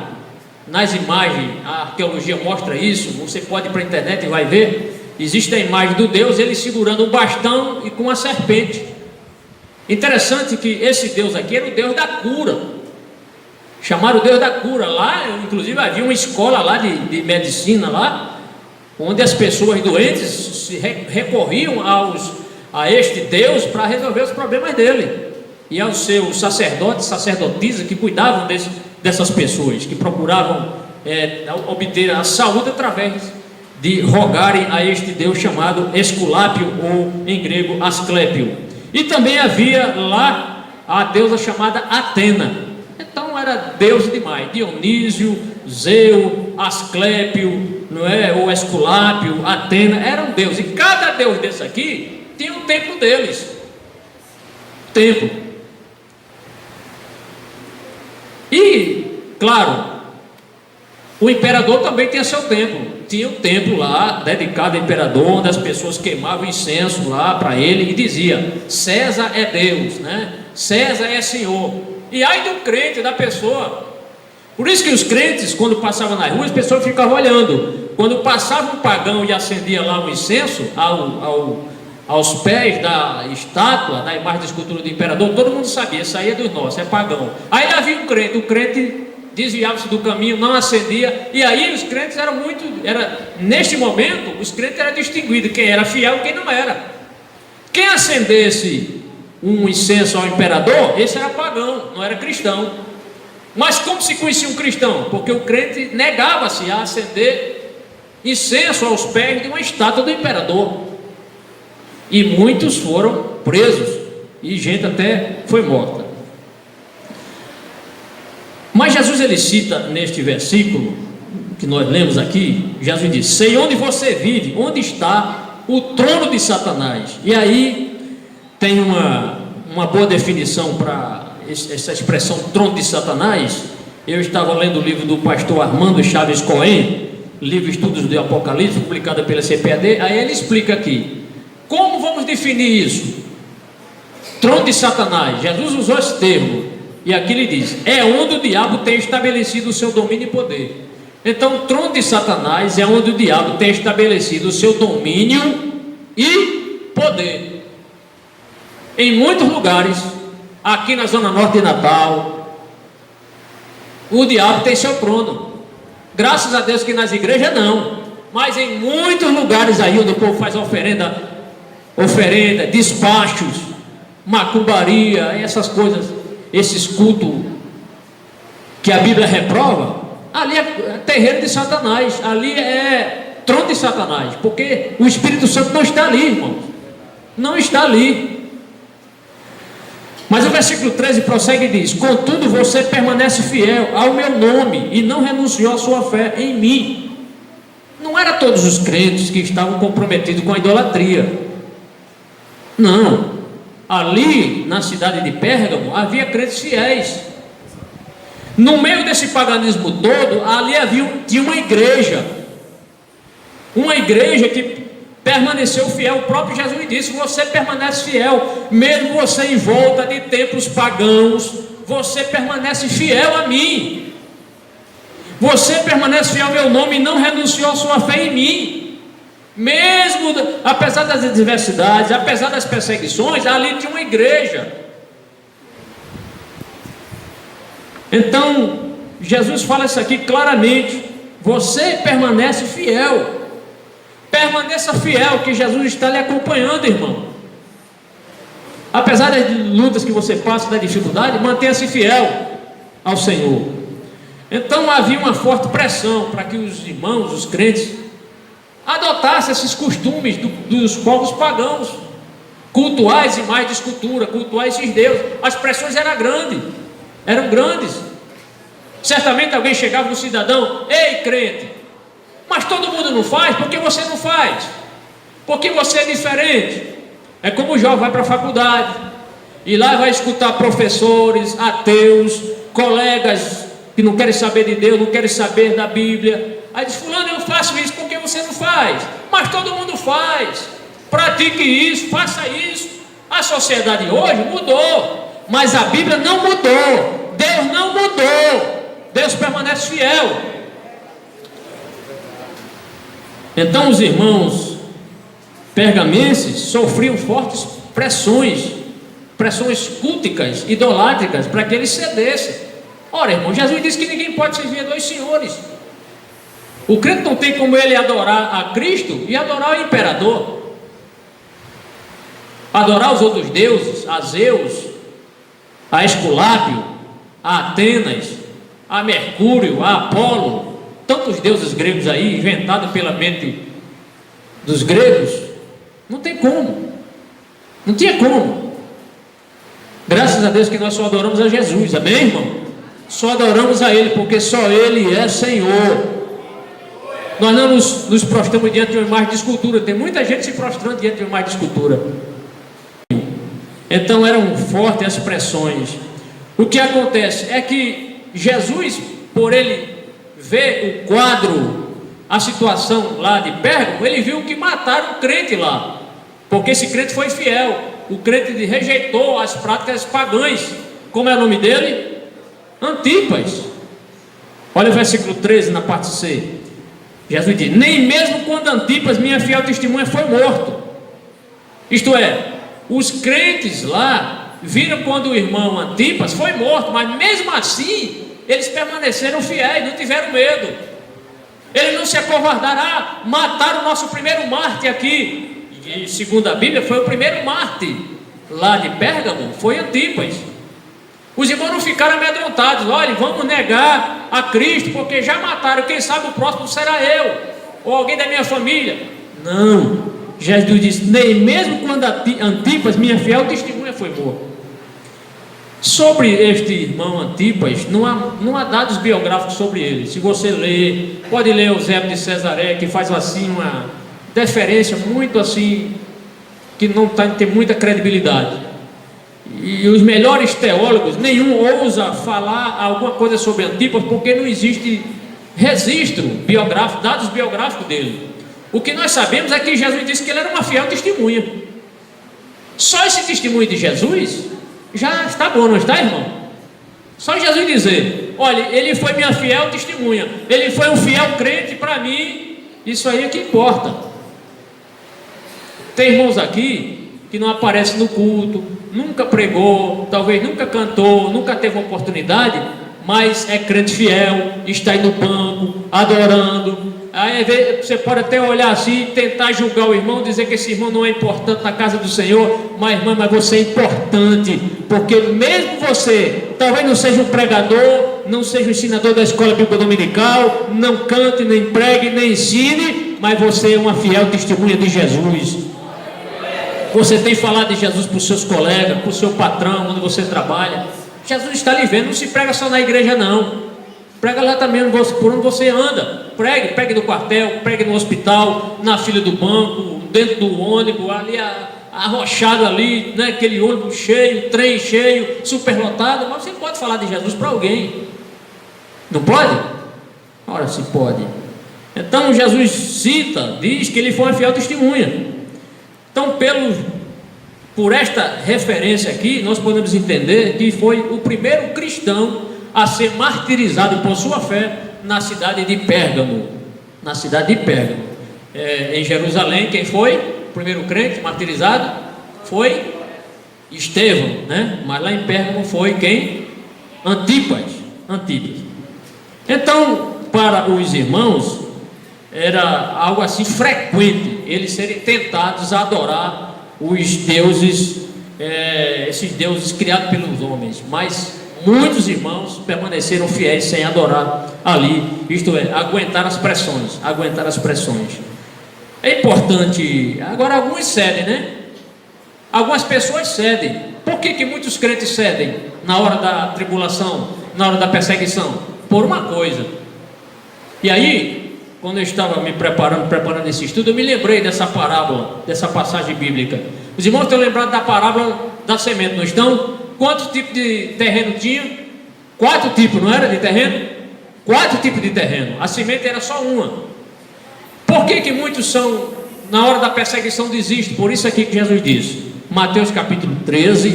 nas imagens, a arqueologia mostra isso, você pode ir para a internet e vai ver, existe a imagem do deus, ele segurando um bastão e com uma serpente. Interessante que esse Deus aqui era o Deus da cura, chamaram o Deus da cura. Lá, inclusive, havia uma escola lá de medicina lá, onde as pessoas doentes recorriam a este Deus para resolver os problemas dele, e aos seus sacerdotes, sacerdotisas que cuidavam dessas pessoas, que procuravam obter a saúde através de rogarem a este Deus chamado Esculápio, ou em grego Asclépio. E também havia lá a deusa chamada Atena. Então era deus demais, Dionísio, Zeus, Asclépio, não é? Ou Esculápio, Atena, eram deuses. E cada deus desse aqui tinha um templo deles. Templo. E, claro, o imperador também tinha seu templo. Tinha um templo lá, dedicado ao imperador, onde as pessoas queimavam incenso lá para ele e dizia: César é Deus, né? César é Senhor. E ai do crente, da pessoa. Por isso que os crentes, quando passavam nas ruas, as pessoas ficavam olhando. Quando passava um pagão e acendia lá um incenso aos pés da estátua, da imagem da escultura do imperador, todo mundo sabia, isso aí é dos nossos, é pagão. Aí havia o crente desviava-se do caminho, não acendia, e aí os crentes neste momento, os crentes eram distinguidos, quem era fiel e quem não era. Quem acendesse um incenso ao imperador, esse era pagão, não era cristão. Mas como se conhecia um cristão? Porque o crente negava-se a acender incenso aos pés de uma estátua do imperador, e muitos foram presos, e gente até foi morta. Mas Jesus, ele cita neste versículo que nós lemos aqui, Jesus diz: sei onde você vive, onde está o trono de Satanás. E aí tem uma boa definição para essa expressão trono de Satanás. Eu estava lendo o livro do pastor Armando Chaves Cohen, livro Estudos do Apocalipse, publicado pela CPAD. Aí ele explica aqui, como vamos definir isso? Trono de Satanás, Jesus usou esse termo. E aqui ele diz: é onde o diabo tem estabelecido o seu domínio e poder. Então, o trono de Satanás é onde o diabo tem estabelecido o seu domínio e poder. Em muitos lugares, aqui na zona norte de Natal, o diabo tem seu trono. Graças a Deus que nas igrejas não, mas em muitos lugares aí onde o povo faz oferenda, despachos, macumbaria, essas coisas, esses cultos que a Bíblia reprova, ali é terreiro de Satanás, ali é trono de Satanás, porque o Espírito Santo não está ali, irmãos, não está ali. Mas o versículo 13 prossegue e diz: contudo você permanece fiel ao meu nome e não renunciou à sua fé em mim. Não era todos os crentes que estavam comprometidos com a idolatria. Não. Ali na cidade de Pérgamo havia crentes fiéis. No meio desse paganismo todo, ali tinha uma igreja. Uma igreja que permaneceu fiel. O próprio Jesus disse: você permanece fiel, mesmo você em volta de templos pagãos, você permanece fiel a mim. Você permanece fiel ao meu nome e não renunciou à sua fé em mim. Mesmo, apesar das adversidades, apesar das perseguições, ali tinha uma igreja. Então, Jesus fala isso aqui claramente: você permanece fiel. Permaneça fiel, que Jesus está lhe acompanhando, irmão. Apesar das lutas que você passa, da dificuldade, mantenha-se fiel ao Senhor. Então havia uma forte pressão para que os irmãos, os crentes, adotassem esses costumes dos povos pagãos, cultuar as imagens de escultura, cultuar esses deuses. As pressões eram grandes. Certamente alguém chegava no cidadão: ei, crente, mas todo mundo não faz, por que você não faz? Porque você é diferente. É como o jovem vai para a faculdade e lá vai escutar professores ateus, colegas que não querem saber de Deus, não querem saber da Bíblia. Aí diz: fulano, eu faço isso, por que você não faz? Mas todo mundo faz. Pratique isso, faça isso. A sociedade hoje mudou, mas a Bíblia não mudou. Deus não mudou. Deus permanece fiel. Então os irmãos pergamenses sofriam fortes pressões culticas, idolátricas, para que eles cedessem. Ora, irmão, Jesus disse que ninguém pode servir a dois senhores. O crente não tem como ele adorar a Cristo e adorar o imperador, adorar os outros deuses, a Zeus, a Esculápio, a Atenas, a Mercúrio, a Apolo, tantos deuses gregos aí, inventados pela mente dos gregos. Não tem como. Não tinha como. Graças a Deus que nós só adoramos a Jesus, amém, irmão? Só adoramos a Ele, porque só Ele é Senhor. Nós não nos prostramos diante de uma imagem de escultura. Tem muita gente se prostrando diante de uma imagem de escultura. Então eram fortes as pressões. O que acontece é que Jesus, por ele ver o quadro, a situação lá de Pérgamo, ele viu que mataram um crente lá, porque esse crente foi fiel. O crente rejeitou as práticas pagãs. Como é o nome dele? Antipas. Olha o versículo 13 na parte C. Jesus diz: nem mesmo quando Antipas, minha fiel testemunha, foi morto. Isto é, os crentes lá viram quando o irmão Antipas foi morto, mas mesmo assim eles permaneceram fiéis, não tiveram medo. Eles não se acovardaram. Mataram o nosso primeiro mártir aqui. E segundo a Bíblia, foi o primeiro mártir lá de Pérgamo, foi Antipas. Os irmãos não ficaram amedrontados: olha, vamos negar a Cristo, porque já mataram, quem sabe o próximo será eu, ou alguém da minha família. Não. Jesus disse: nem mesmo quando Antipas, minha fiel testemunha, foi morto. Sobre este irmão Antipas, não há dados biográficos sobre ele. Se você ler, pode ler Eusébio de Cesaré, que faz assim uma deferência muito assim, que não tem muita credibilidade. E os melhores teólogos, nenhum ousa falar alguma coisa sobre Antipas, porque não existe registro biográfico, dados biográficos dele. O que nós sabemos é que Jesus disse que ele era uma fiel testemunha. Só esse testemunho de Jesus já está bom, não está, irmão? Só Jesus dizer: olha, ele foi minha fiel testemunha, ele foi um fiel crente para mim, isso aí é que importa. Tem irmãos aqui que não aparecem no culto, nunca pregou, talvez nunca cantou, nunca teve uma oportunidade, mas é crente fiel, está aí no banco, adorando. Aí você pode até olhar assim, tentar julgar o irmão, dizer que esse irmão não é importante na casa do Senhor. Mas irmão, mas você é importante, porque mesmo você talvez não seja um pregador, não seja um ensinador da escola bíblica dominical, não cante, nem pregue, nem ensine, mas você é uma fiel testemunha de Jesus. Você tem falado de Jesus para os seus colegas, para o seu patrão, onde você trabalha. Jesus está lhe vendo. Não se prega só na igreja, não. Prega lá também por onde você anda. Pregue no quartel, pregue no hospital, na fila do banco, dentro do ônibus, ali arrochado ali, né? Aquele ônibus cheio, trem cheio, superlotado. Mas você pode falar de Jesus para alguém. Não pode? Ora, se pode. Então Jesus diz que ele foi uma fiel testemunha. Então, por esta referência aqui, nós podemos entender que foi o primeiro cristão a ser martirizado por sua fé na cidade de Pérgamo. Na cidade de Pérgamo. Em Jerusalém, quem foi o primeiro crente martirizado? Foi Estevão, né? Mas lá em Pérgamo foi quem? Antipas. Então, para os irmãos, era algo assim frequente eles serem tentados a adorar os deuses, esses deuses criados pelos homens. Mas muitos irmãos permaneceram fiéis sem adorar ali, isto é, aguentar as pressões. É importante. Agora alguns cedem, né? Algumas pessoas cedem. Por que muitos crentes cedem na hora da tribulação, na hora da perseguição? Por uma coisa. E aí, quando eu estava me preparando esse estudo, eu me lembrei dessa parábola, dessa passagem bíblica. Os irmãos estão lembrados da parábola da semente, não estão? Quantos tipos de terreno tinha? 4 tipos, não era, de terreno? 4 tipos de terreno. A semente era só uma. Por que muitos são, na hora da perseguição, desistem? Por isso aqui que Jesus diz. Mateus capítulo 13,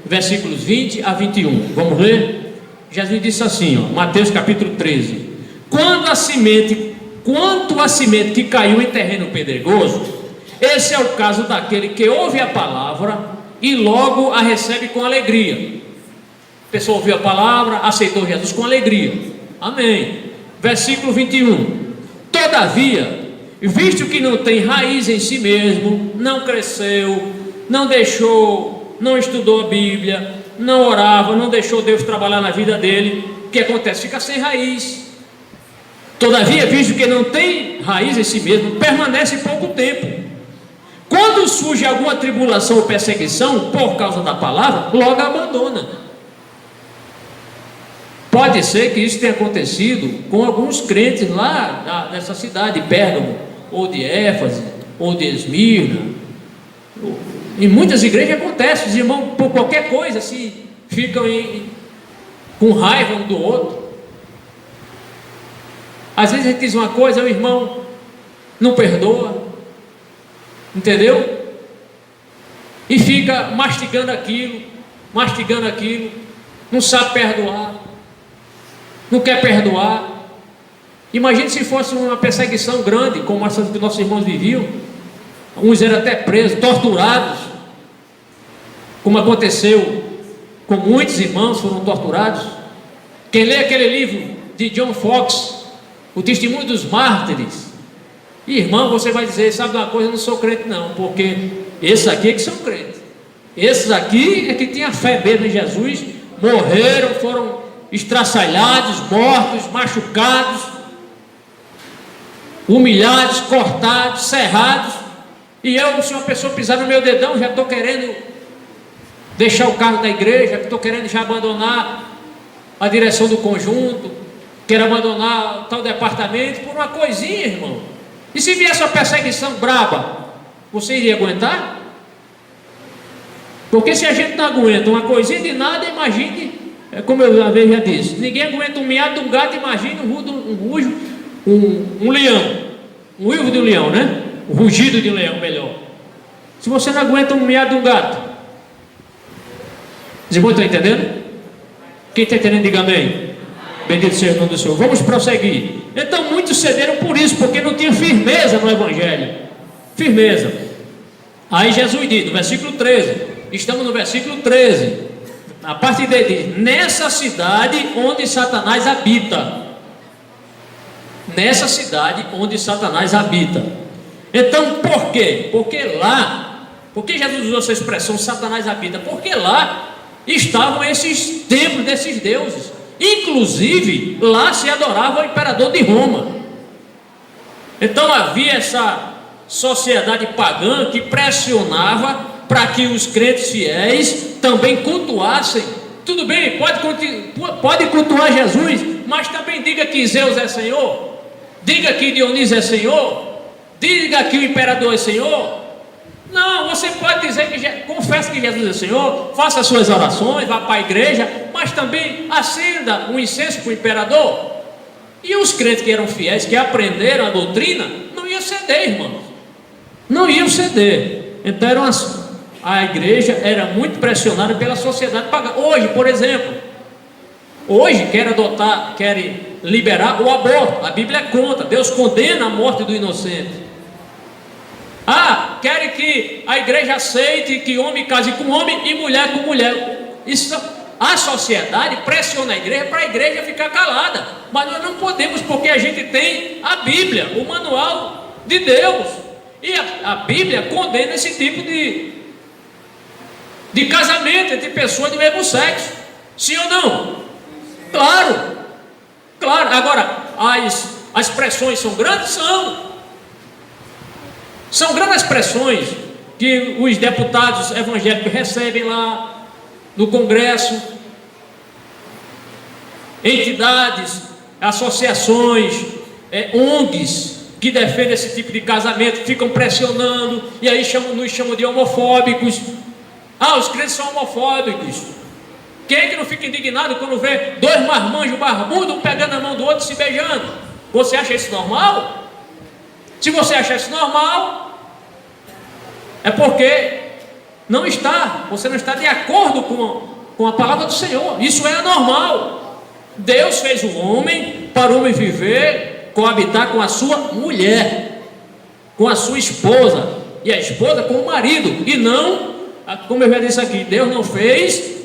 versículos 20 a 21. Vamos ler? Jesus disse assim, ó, Mateus capítulo 13. Quanto a semente que caiu em terreno pedregoso, esse é o caso daquele que ouve a palavra e logo a recebe com alegria. A pessoa ouviu a palavra, aceitou Jesus com alegria. Amém. Versículo 21. Todavia, visto que não tem raiz em si mesmo, não cresceu, não deixou, não estudou a Bíblia, não orava, não deixou Deus trabalhar na vida dele, o que acontece? Fica sem raiz. Todavia, visto que não tem raiz em si mesmo, permanece pouco tempo. Quando surge alguma tribulação ou perseguição por causa da palavra, logo a abandona. Pode ser que isso tenha acontecido com alguns crentes lá nessa cidade, Pérgamo, ou de Éfeso, ou de Esmirna. Em muitas igrejas acontece, os irmãos, por qualquer coisa, assim, ficam com raiva um do outro. Às vezes a gente diz uma coisa, o irmão não perdoa, entendeu? E fica mastigando aquilo, não sabe perdoar, não quer perdoar. Imagine se fosse uma perseguição grande, como essa que nossos irmãos viviam. Uns eram até presos, torturados, como aconteceu com muitos irmãos, foram torturados. Quem lê aquele livro de John Fox, O Testemunho dos Mártires, irmão, você vai dizer, sabe uma coisa, eu não sou crente não, porque esses aqui é que são crentes, esses aqui é que tinham fé mesmo em Jesus, morreram, foram estraçalhados, mortos, machucados, humilhados, cortados, serrados, e eu, se uma pessoa pisar no meu dedão, já estou querendo deixar o carro da igreja, estou querendo já abandonar a direção do conjunto, quero abandonar tal departamento por uma coisinha, irmão. E se viesse uma perseguição braba, você iria aguentar? Porque se a gente não aguenta uma coisinha de nada, imagine, como eu uma vez já disse, ninguém aguenta um miado de um gato, imagine um leão, um uivo de um leão, né? O rugido de um leão, melhor. Se você não aguenta um miado de um gato, os irmãos estão entendendo? Quem está entendendo, diga amém. Bendito seja o nome do Senhor. Vamos prosseguir. Então muitos cederam por isso, porque não tinha firmeza no Evangelho. Firmeza. Aí Jesus diz, no versículo 13, estamos no versículo 13, a parte dele diz, nessa cidade onde Satanás habita. Nessa cidade onde Satanás habita. Então por quê? Porque que Jesus usou essa expressão, Satanás habita? Porque lá estavam esses templos desses deuses. Inclusive, lá se adorava o imperador de Roma. Então havia essa sociedade pagã que pressionava para que os crentes fiéis também cultuassem. Tudo bem, pode cultuar Jesus, mas também diga que Zeus é Senhor, diga que Dionísio é Senhor, diga que o imperador é Senhor. Não, você pode dizer confesse que Jesus é Senhor, faça suas orações, vá para a igreja, mas também acenda um incenso para o imperador. E os crentes que eram fiéis, que aprenderam a doutrina, não iam ceder, irmãos, não iam ceder. Então a igreja era muito pressionada pela sociedade pagã. Hoje, por exemplo, querem liberar o aborto. A Bíblia é contra, Deus condena a morte do inocente. Querem que a igreja aceite que homem case com homem e mulher com mulher. Isso, a sociedade pressiona a igreja para a igreja ficar calada. Mas nós não podemos, porque a gente tem a Bíblia, o manual de Deus. E a Bíblia condena esse tipo de casamento entre pessoas do mesmo sexo. Sim ou não? Claro. Agora, as pressões são grandes? São grandes pressões que os deputados evangélicos recebem lá no Congresso, entidades, associações, ONGs que defendem esse tipo de casamento, ficam pressionando, e aí nos chamam de homofóbicos. Os crentes são homofóbicos. Quem é que não fica indignado quando vê dois marmanjos barbudos, um pegando a mão do outro e se beijando? Você acha isso normal? Se você acha isso normal, é porque você não está de acordo com a palavra do Senhor. Isso é anormal. Deus fez o homem para o homem viver, coabitar com a sua mulher, com a sua esposa, e a esposa com o marido, e não, como eu já disse aqui, Deus não fez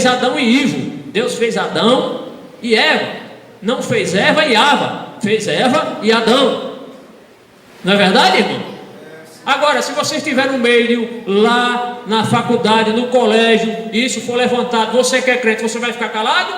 Adão e Ivo. Deus fez Adão e Eva. Não fez Eva e Ava, fez Eva e Adão. Não é verdade, irmão? Agora, se você estiver no meio, lá na faculdade, no colégio, e isso for levantado, você que é crente, você vai ficar calado?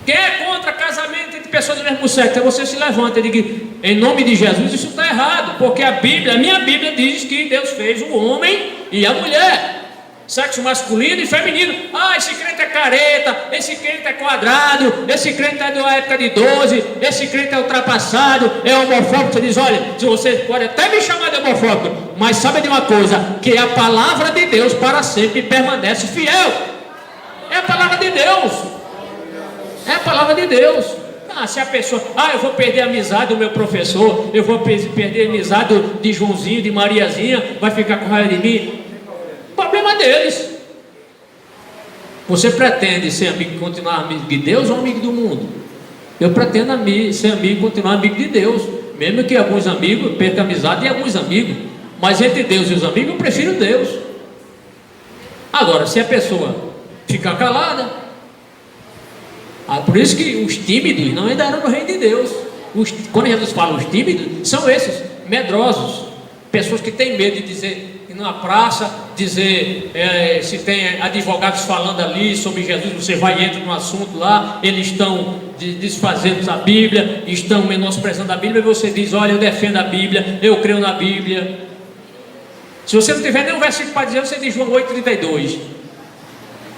Quem é contra casamento entre pessoas do mesmo sexo? Você se levanta e diz, em nome de Jesus, isso está errado, porque a minha Bíblia diz que Deus fez o homem e a mulher, sexo masculino e feminino. Esse crente é careta, esse crente é quadrado, esse crente é da época de 12, esse crente é ultrapassado, é homofóbico. Você diz, olha, você pode até me chamar de homofóbico, mas sabe de uma coisa, que a palavra de Deus para sempre permanece fiel. É a palavra de Deus. É a palavra de Deus. Se a pessoa, eu vou perder a amizade do meu professor, eu vou perder a amizade de Joãozinho, de Mariazinha, vai ficar com raiva de mim. Problema deles. Você pretende ser amigo e continuar amigo de Deus ou amigo do mundo? Eu pretendo ser amigo e continuar amigo de Deus, mesmo que alguns amigos percam amizade de alguns amigos, mas entre Deus e os amigos eu prefiro Deus. Agora, se a pessoa ficar calada, por isso que os tímidos não entrarão no reino de Deus. Quando Jesus fala os tímidos, são esses medrosos, pessoas que têm medo de dizer na praça, se tem advogados falando ali sobre Jesus, você vai e entra no assunto lá, eles estão desfazendo a Bíblia, estão menosprezando a Bíblia, e você diz, olha, eu defendo a Bíblia, eu creio na Bíblia. Se você não tiver nenhum versículo para dizer, você diz João 8,32,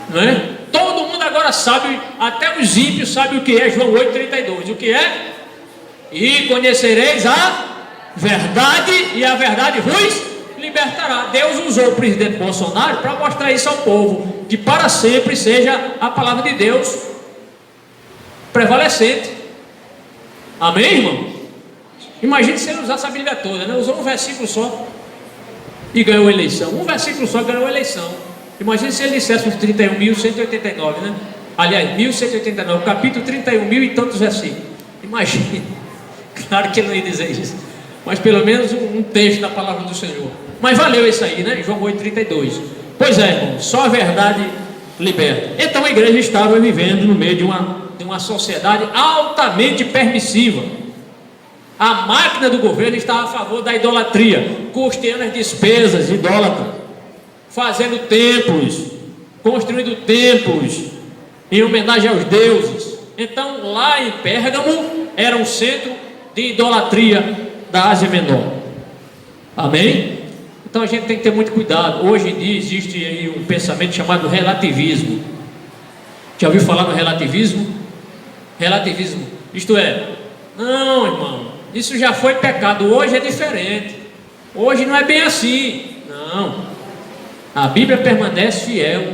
não é? Todo mundo agora sabe, até os ímpios sabem o que é João 8,32, o que é? E conhecereis a verdade, e a verdade vos libertará. Deus usou o presidente Bolsonaro para mostrar isso ao povo, que para sempre seja a palavra de Deus prevalecente. Amém, irmão? Imagine se ele usasse a Bíblia toda, né? Usou um versículo só e ganhou a eleição. Um versículo só ganhou a eleição. Imagine se ele dissesse os 31.189, né? Aliás, 1189, capítulo 31.000 e tantos versículos. Imagine. Claro que ele não ia dizer isso, mas pelo menos um texto da palavra do Senhor. Mas valeu isso aí, né? João 8,32. Pois é, irmão, só a verdade liberta. Então a igreja estava vivendo no meio de uma sociedade altamente permissiva. A máquina do governo estava a favor da idolatria, custeando as despesas idólatras, fazendo templos, construindo templos em homenagem aos deuses. Então lá em Pérgamo era um centro de idolatria da Ásia Menor. Amém? Então a gente tem que ter muito cuidado. Hoje em dia existe aí um pensamento chamado relativismo. Já ouviu falar no relativismo? Relativismo, isto é, não, irmão, isso já foi pecado, hoje é diferente. Hoje não é bem assim. Não. A Bíblia permanece fiel.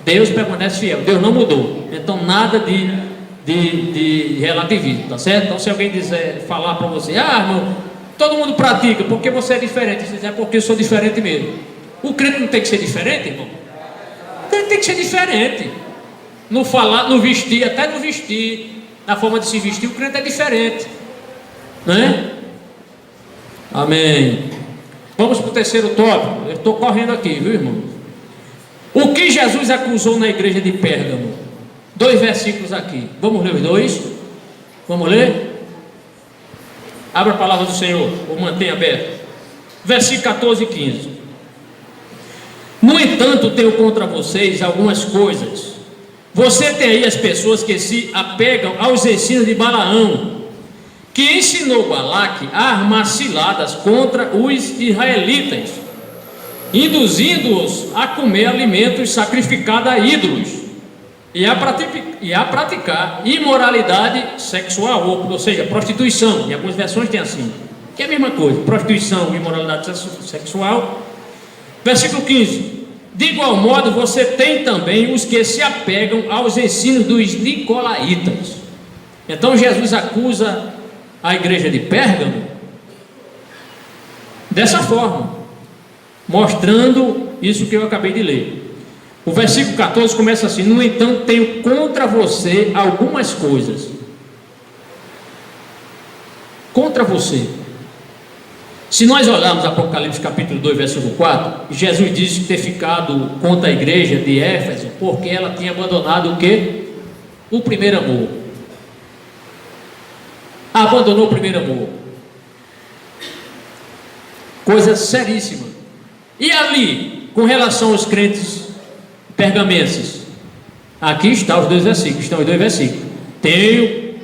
Deus permanece fiel. Deus não mudou. Então nada de relativismo, tá certo? Então se alguém dizer, falar para você, irmão, todo mundo pratica porque você é diferente, você diz, é porque eu sou diferente mesmo. O crente não tem que ser diferente, irmão? O crente tem que ser diferente. No falar, no vestir, até no vestir, na forma de se vestir, o crente é diferente, né? Amém. Vamos para o terceiro tópico. Eu estou correndo aqui, viu, irmão? O que Jesus acusou na igreja de Pérgamo? 2 versículos aqui. Vamos ler os 2? Vamos ler? Abra a palavra do Senhor, ou mantenha aberto. Versículo 14 e 15. No entanto, tenho contra vocês algumas coisas. Você tem aí as pessoas que se apegam aos ensinos de Balaão, que ensinou Balaque a armar ciladas contra os israelitas, induzindo-os a comer alimentos sacrificados a ídolos e a praticar imoralidade sexual, ou seja, prostituição. Em algumas versões tem assim, que é a mesma coisa, prostituição, imoralidade sexual. Versículo 15. De igual modo, você tem também os que se apegam aos ensinos dos nicolaítas. Então Jesus acusa a igreja de Pérgamo dessa forma, mostrando isso que eu acabei de ler. O versículo 14 começa assim: no entanto, tenho contra você algumas coisas. Contra você. Se nós olharmos Apocalipse capítulo 2, versículo 4, Jesus disse ter ficado contra a igreja de Éfeso, porque ela tinha abandonado o quê? O primeiro amor. Abandonou o primeiro amor. Coisa seríssima. E ali, com relação aos crentes pergamenses, aqui estão os 2 versículos, estão os 2 versículos. Tenho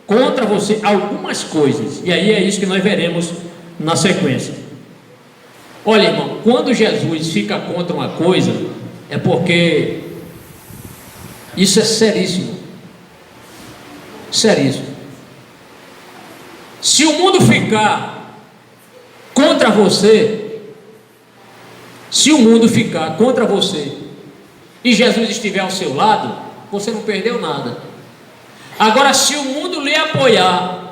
contra você algumas coisas, e aí é isso que nós veremos na sequência. Olha, irmão, quando Jesus fica contra uma coisa, é porque isso é seríssimo. Seríssimo. Se o mundo ficar contra você, se o mundo ficar contra você e Jesus estiver ao seu lado, você não perdeu nada. Agora, se o mundo lhe apoiar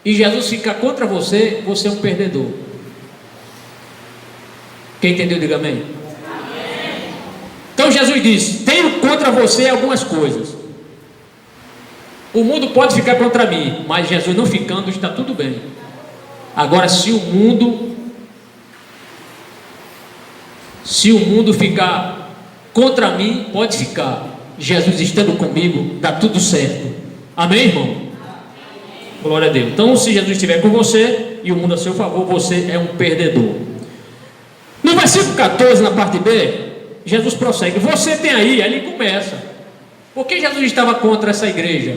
e Jesus ficar contra você, você é um perdedor. Quem entendeu, diga amém. Então Jesus disse: tenho contra você algumas coisas. O mundo pode ficar contra mim, mas Jesus não ficando, está tudo bem. Agora, se o mundo ficar contra mim, pode ficar. Jesus estando comigo, dá tudo certo. Amém, irmão? Glória a Deus. Então, se Jesus estiver com você e o mundo a seu favor, você é um perdedor. No versículo 14, na parte B, Jesus prossegue: você tem aí ele começa. Por que Jesus estava contra essa igreja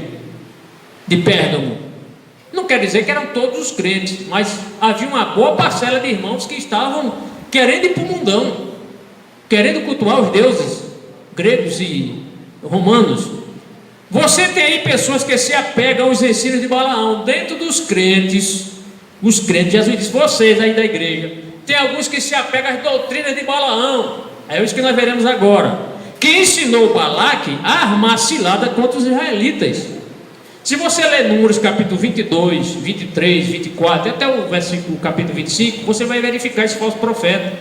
de Pérgamo? Não quer dizer que eram todos os crentes, mas havia uma boa parcela de irmãos que estavam querendo ir para o mundão, querendo cultuar os deuses gregos e romanos. Você tem aí pessoas que se apegam aos ensinos de Balaão. Dentro dos crentes, os crentes, Jesus disse: vocês aí da igreja, tem alguns que se apegam às doutrinas de Balaão. É isso que nós veremos agora, que ensinou Balaque a armar cilada contra os israelitas. Se você ler Números capítulo 22, 23, 24 até o versículo capítulo 25, você vai verificar esse falso profeta.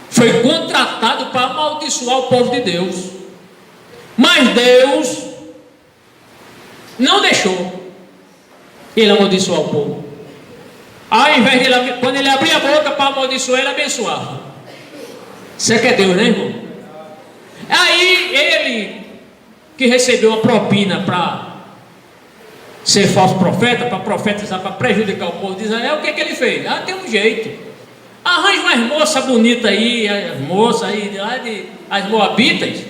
Foi contratado para amaldiçoar o povo de Deus. Mas Deus não deixou ele amaldiçoar o povo. Ao invés de quando ele abria a boca para amaldiçoar, ele abençoava. Isso é que é Deus, né, irmão? Aí ele, que recebeu uma propina para ser falso profeta, para profetizar, para prejudicar o povo de Israel, o que ele fez? Tem um jeito. Arranja umas moças bonitas aí, as moças aí, lá as moabitas.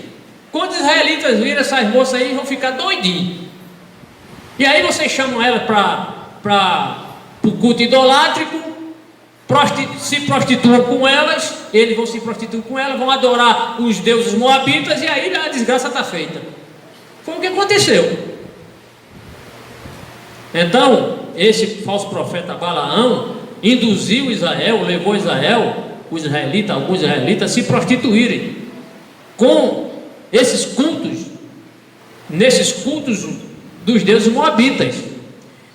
Quando os israelitas viram essas moças aí, vão ficar doidinhos. E aí vocês chamam ela para o culto idolátrico, se prostituam com elas, eles vão se prostituir com elas, vão adorar os deuses moabitas, e aí a desgraça está feita. Foi o que aconteceu. Então, esse falso profeta Balaão induziu Israel, levou Israel, alguns israelitas, a se prostituírem com esses cultos, nesses cultos dos deuses moabitas.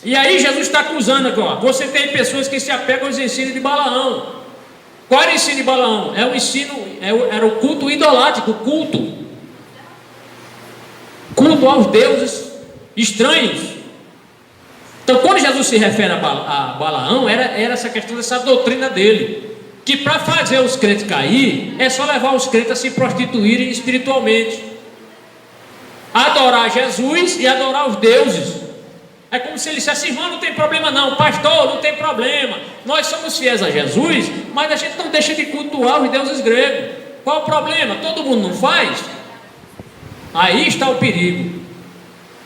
E aí Jesus está acusando aqui, ó, você tem pessoas que se apegam aos ensinos de Balaão. Qual era o ensino de Balaão? É o ensino, era o culto idolátrico, culto aos deuses estranhos. Então, quando Jesus se refere a Balaão, era essa questão dessa doutrina dele, que para fazer os crentes cair, é só levar os crentes a se prostituírem espiritualmente, adorar Jesus e adorar os deuses. É como se ele dissesse: irmão, não tem problema não, pastor, não tem problema, nós somos fiéis a Jesus, mas a gente não deixa de cultuar os deuses gregos. Qual o problema? Todo mundo não faz? Aí está o perigo.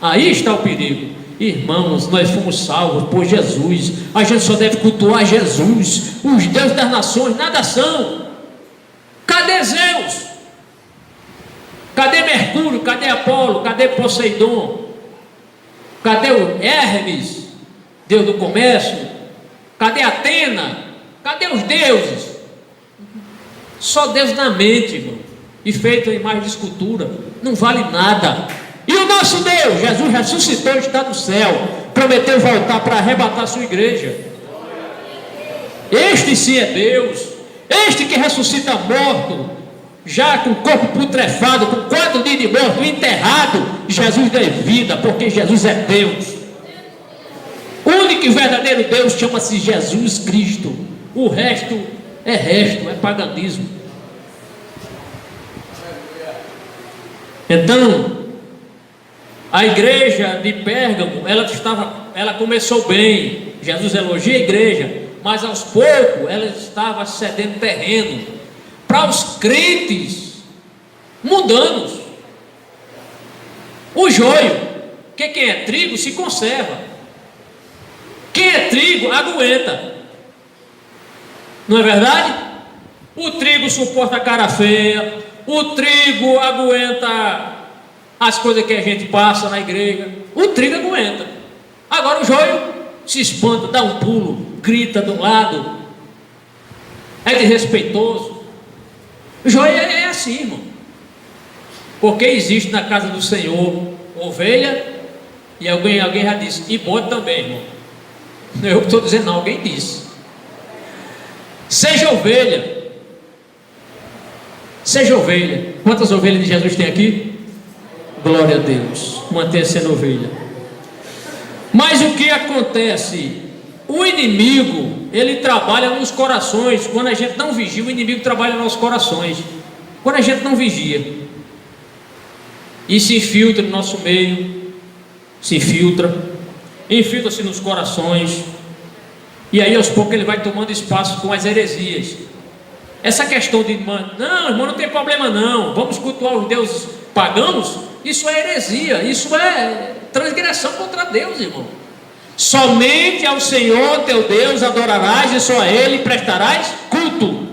Aí está o perigo. Irmãos, nós fomos salvos por Jesus. A gente só deve cultuar Jesus. Os deuses das nações nada são. Cadê Zeus? Cadê Mercúrio? Cadê Apolo? Cadê Poseidon? Cadê o Hermes, Deus do comércio? Cadê Atena? Cadê os deuses? Só Deus na mente, irmão, e feito em imagem de escultura. Não vale nada. E o nosso Deus, Jesus ressuscitou, está no céu, prometeu voltar para arrebatar a sua igreja. Este sim é Deus, este que ressuscita morto, já com o corpo putrefado, com 4 dias de morto, enterrado. Jesus deu vida, porque Jesus é Deus. O único e verdadeiro Deus chama-se Jesus Cristo. O resto, é paganismo. Então, a igreja de Pérgamo, ela começou bem. Jesus elogia a igreja, mas aos poucos ela estava cedendo terreno para os crentes mundanos. O joio, que quem é trigo se conserva, quem é trigo aguenta, não é verdade? O trigo suporta a cara feia, o trigo aguenta as coisas que a gente passa na igreja, o trigo aguenta. Agora o joio se espanta, dá um pulo, grita de um lado, é desrespeitoso. O joio é assim, irmão, porque existe na casa do Senhor ovelha, e alguém já disse, e bode também, irmão. Não é eu que estou dizendo, não, alguém disse. Seja ovelha. Seja ovelha. Quantas ovelhas de Jesus tem aqui? Glória a Deus. Mantenha sendo ovelha. Mas o que acontece? O inimigo, ele trabalha nos corações. Quando a gente não vigia, o inimigo trabalha nos corações. Quando a gente não vigia, e se infiltra no nosso meio, infiltra-se nos corações, e aí aos poucos ele vai tomando espaço com as heresias. Essa questão de, não, irmão, não tem problema não, vamos cultuar os deuses pagãos, isso é heresia, isso é transgressão contra Deus, irmão. Somente ao Senhor teu Deus adorarás, e só a Ele prestarás culto.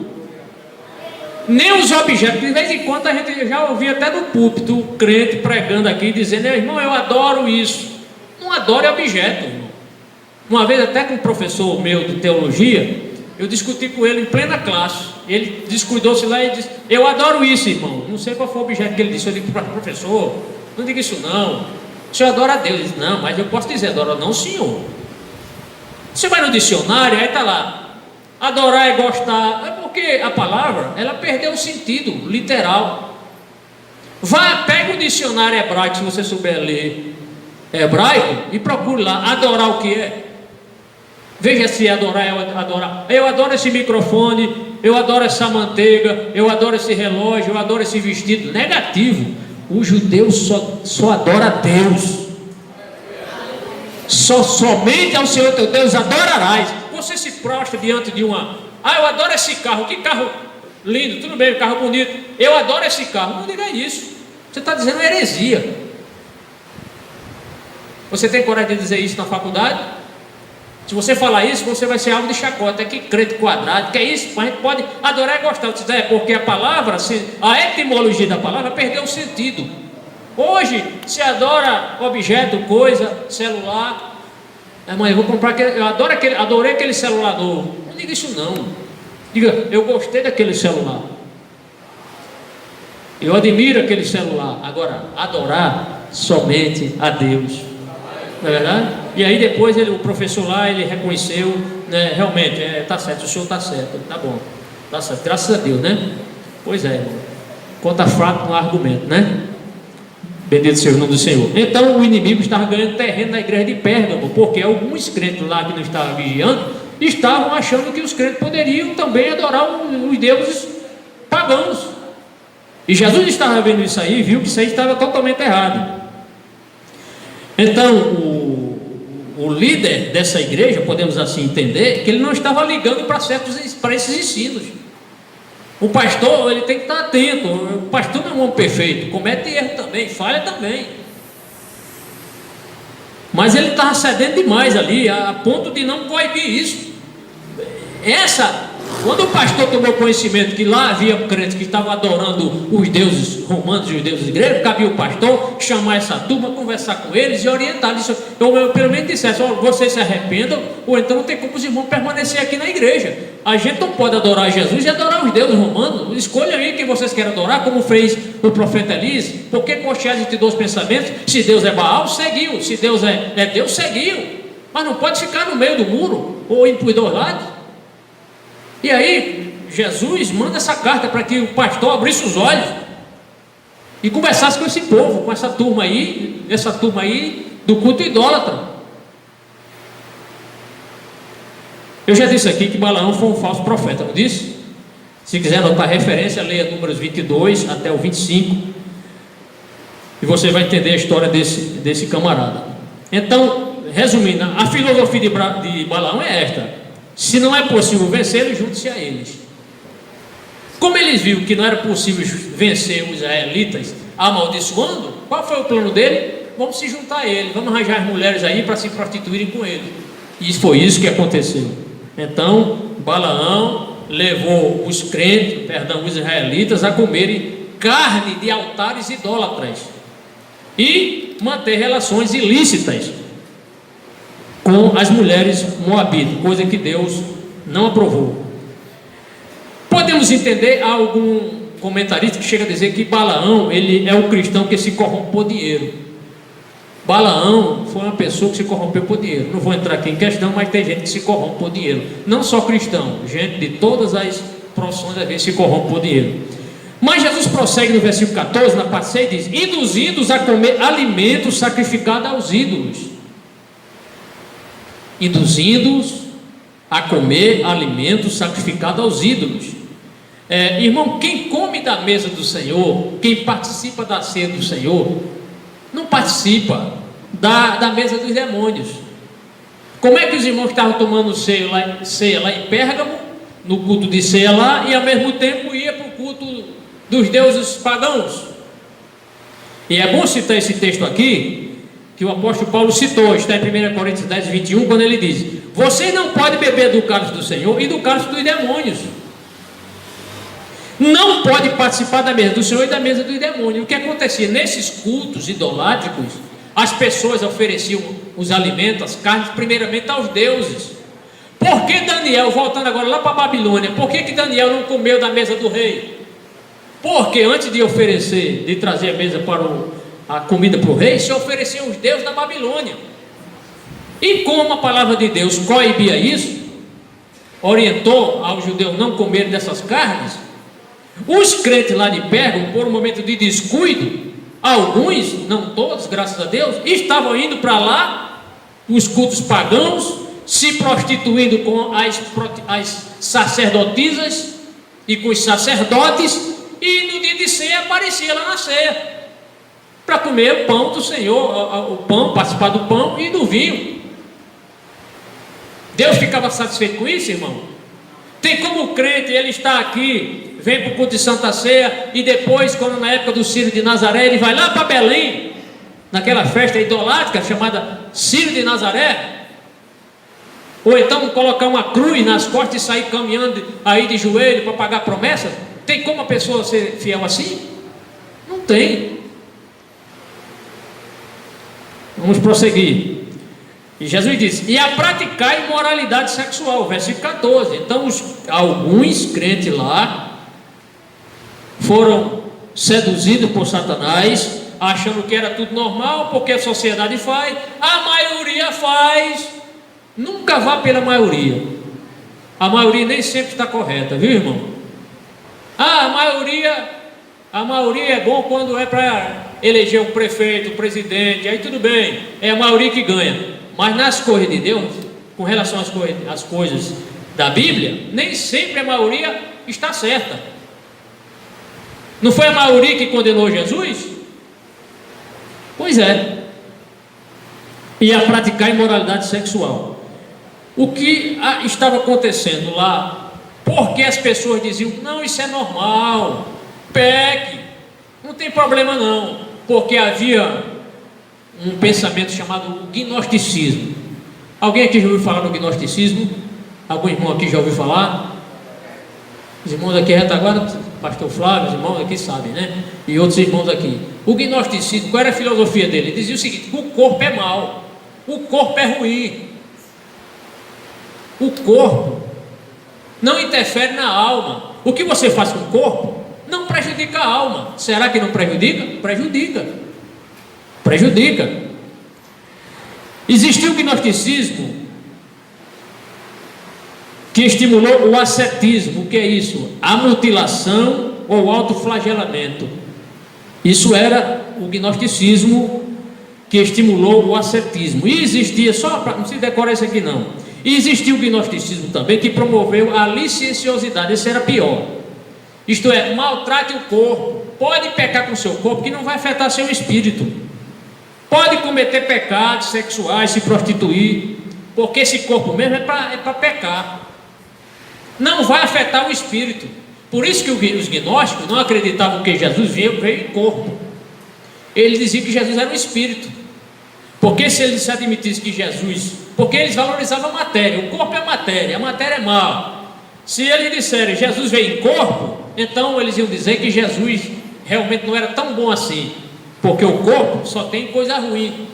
Nem os objetos. De vez em quando a gente já ouvia até no púlpito o crente pregando aqui, dizendo, irmão, eu adoro isso. Não adore objeto, irmão. Uma vez até com um professor meu de teologia, eu discuti com ele em plena classe. Ele descuidou-se lá e disse, eu adoro isso, irmão. Não sei qual foi o objeto que ele disse. Eu disse, professor, não diga isso não. O senhor adora a Deus. Ele disse, não, mas eu posso dizer, adoro não, senhor. Você vai no dicionário, aí está lá, adorar é gostar. É porque a palavra, ela perdeu o sentido literal. Pega o dicionário hebraico, se você souber ler hebraico, e procure lá, adorar o que é. Veja se adorar é adorar. Eu adoro esse microfone, eu adoro essa manteiga, eu adoro esse relógio, eu adoro esse vestido. Negativo. O judeu só adora a Deus. Somente ao Senhor teu Deus adorarás. Você se prostra diante de uma, eu adoro esse carro, que carro lindo, tudo bem, carro bonito, eu adoro esse carro. Não diga isso, você está dizendo heresia. Você tem coragem de dizer isso na faculdade? Se você falar isso, você vai ser alvo de chacota. É que crente quadrado, que é isso? Mas a gente pode adorar e gostar. Você diz, porque a palavra, a etimologia da palavra perdeu o sentido. Hoje se adora objeto, coisa, celular. Mas eu vou comprar aquele, adorei aquele celular novo. Não diga isso não. Diga, eu gostei daquele celular. Eu admiro aquele celular. Agora, adorar somente a Deus. Não é verdade? E aí depois o professor lá, ele reconheceu, né, realmente, está certo, o senhor está certo, tá bom, está certo, graças a Deus, né? Pois é, irmão. Conta fraco no argumento, né? Bendito seja o nome do Senhor. Então o inimigo estava ganhando terreno na igreja de Pérgamo, porque alguns crentes lá que não estavam vigiando, estavam achando que os crentes poderiam também adorar os deuses pagãos. E Jesus estava vendo isso aí, viu que isso aí estava totalmente errado. Então o líder dessa igreja, podemos assim entender, que ele não estava ligando para esses ensinos. O pastor, ele tem que estar atento. O pastor não é um homem perfeito, comete erro também, falha também. Mas ele estava cedendo demais ali, a ponto de não coibir isso. Quando o pastor tomou conhecimento que lá havia crentes que estavam adorando os deuses romanos e os deuses gregos, cabia o pastor chamar essa turma, conversar com eles e orientar eles. Eu pelo menos dissesse, vocês se arrependam, ou então não tem como os irmãos permanecer aqui na igreja. A gente não pode adorar Jesus e adorar os deuses romanos. Escolha aí quem vocês querem adorar, como fez o profeta Elias. Por que cochear entre dois pensamentos? Se Deus é Baal, seguiu. Se Deus é Deus, seguiu. Mas não pode ficar no meio do muro, ou ir para os dois lados. E aí, Jesus manda essa carta para que o pastor abrisse os olhos e conversasse com esse povo, com essa turma aí do culto idólatra. Eu já disse aqui que Balaão foi um falso profeta, não disse? Se quiser anotar referência, leia Números 22 até o 25 e você vai entender a história desse camarada. Então, resumindo, a filosofia de Balaão é esta: se não é possível vencê-los, junte-se a eles. Como eles viram que não era possível vencer os israelitas amaldiçoando, qual foi o plano dele? Vamos se juntar a ele, vamos arranjar as mulheres aí para se prostituírem com ele. E foi isso que aconteceu. Então Balaão levou os israelitas a comerem carne de altares idólatras e manter relações ilícitas com as mulheres moabitas, coisa que Deus não aprovou. Podemos entender algum comentarista que chega a dizer que Balaão, ele é o cristão que se corrompe por dinheiro. Balaão foi uma pessoa que se corrompeu por dinheiro. Não vou entrar aqui em questão, mas tem gente que se corrompe por dinheiro. Não só cristão, gente de todas as profissões às vezes se corrompe por dinheiro. Mas Jesus prossegue no versículo 14, na parte 6, diz: induzidos a comer alimentos sacrificados aos ídolos. Induzindo-os a comer alimentos sacrificados aos ídolos. Irmão, quem come da mesa do Senhor, quem participa da ceia do Senhor, não participa da mesa dos demônios. Como é que os irmãos estavam tomando ceia lá em Pérgamo, no culto de ceia lá, e ao mesmo tempo ia para o culto dos deuses pagãos? E é bom citar esse texto aqui, que o apóstolo Paulo citou, está em 1 Coríntios 10, 21, quando ele diz: vocês não podem beber do cálice do Senhor e do cálice dos demônios. Não pode participar da mesa do Senhor e da mesa dos demônios. O que acontecia? Nesses cultos idolátricos, as pessoas ofereciam os alimentos, as carnes, primeiramente aos deuses. Por que Daniel, voltando agora lá para a Babilônia, por que Daniel não comeu da mesa do rei? Porque antes de oferecer, de trazer a mesa a comida para o rei, se ofereciam os deuses da Babilônia. E como a palavra de Deus coibia isso, orientou aos judeus não comerem dessas carnes, os crentes lá de Pérgamo, por um momento de descuido, alguns, não todos, graças a Deus, estavam indo para lá, os cultos pagãos, se prostituindo com as sacerdotisas e com os sacerdotes, e no dia de ceia aparecia lá na ceia para comer o pão do Senhor, o pão, participar do pão e do vinho. Deus ficava satisfeito com isso, irmão? Tem como o crente, ele está aqui, vem para o culto de Santa Ceia, e depois, quando na época do Círio de Nazaré, ele vai lá para naquela festa idolátrica chamada Círio de Nazaré, Ou então colocar uma cruz nas costas e sair caminhando aí de joelho para pagar promessas? Tem como a pessoa ser fiel assim? Não tem. Vamos prosseguir. E Jesus disse: e a praticar imoralidade sexual, versículo 14. Então alguns crentes lá foram seduzidos por Satanás, achando que era tudo normal, porque a sociedade faz, a maioria faz. Nunca vá pela maioria. A maioria nem sempre está correta, viu, irmão? A maioria é bom quando é para eleger um prefeito, um presidente, aí tudo bem, é a maioria que ganha. Mas nas coisas de Deus, com relação às coisas da Bíblia, nem sempre a maioria está certa. Não foi a maioria que condenou Jesus? Pois é. E a praticar imoralidade sexual. O que estava acontecendo lá? Porque as pessoas diziam: não, isso é normal, peque, não tem problema não. Porque havia um pensamento chamado gnosticismo. Alguém aqui já ouviu falar no gnosticismo? Algum irmão aqui já ouviu falar? Os irmãos aqui retaguarda, pastor Flávio, os irmãos aqui sabem, né? E outros irmãos aqui. O gnosticismo, qual era a filosofia dele? Ele dizia o seguinte: o corpo é mau, o corpo é ruim, o corpo não interfere na alma. O que você faz com o corpo não prejudica a alma. Será que não prejudica? Prejudica. Existiu o gnosticismo que estimulou o ascetismo. O que é isso? A mutilação ou autoflagelamento. Isso era o gnosticismo que estimulou o ascetismo. E existia, só para não se decorar isso aqui não, e existia o gnosticismo também que promoveu a licenciosidade. Esse era pior. Isto é, maltrate o corpo. Pode pecar com o seu corpo, que não vai afetar seu espírito. Pode cometer pecados sexuais, se prostituir, porque esse corpo mesmo é para pecar. Não vai afetar o espírito. Por isso que os gnósticos não acreditavam que Jesus veio em corpo. Eles diziam que Jesus era um espírito. Porque se eles admitissem que Jesus... Porque eles valorizavam a matéria. O corpo é matéria, a matéria é mal. Se eles disserem Jesus veio em corpo, então eles iam dizer que Jesus realmente não era tão bom assim, porque o corpo só tem coisa ruim.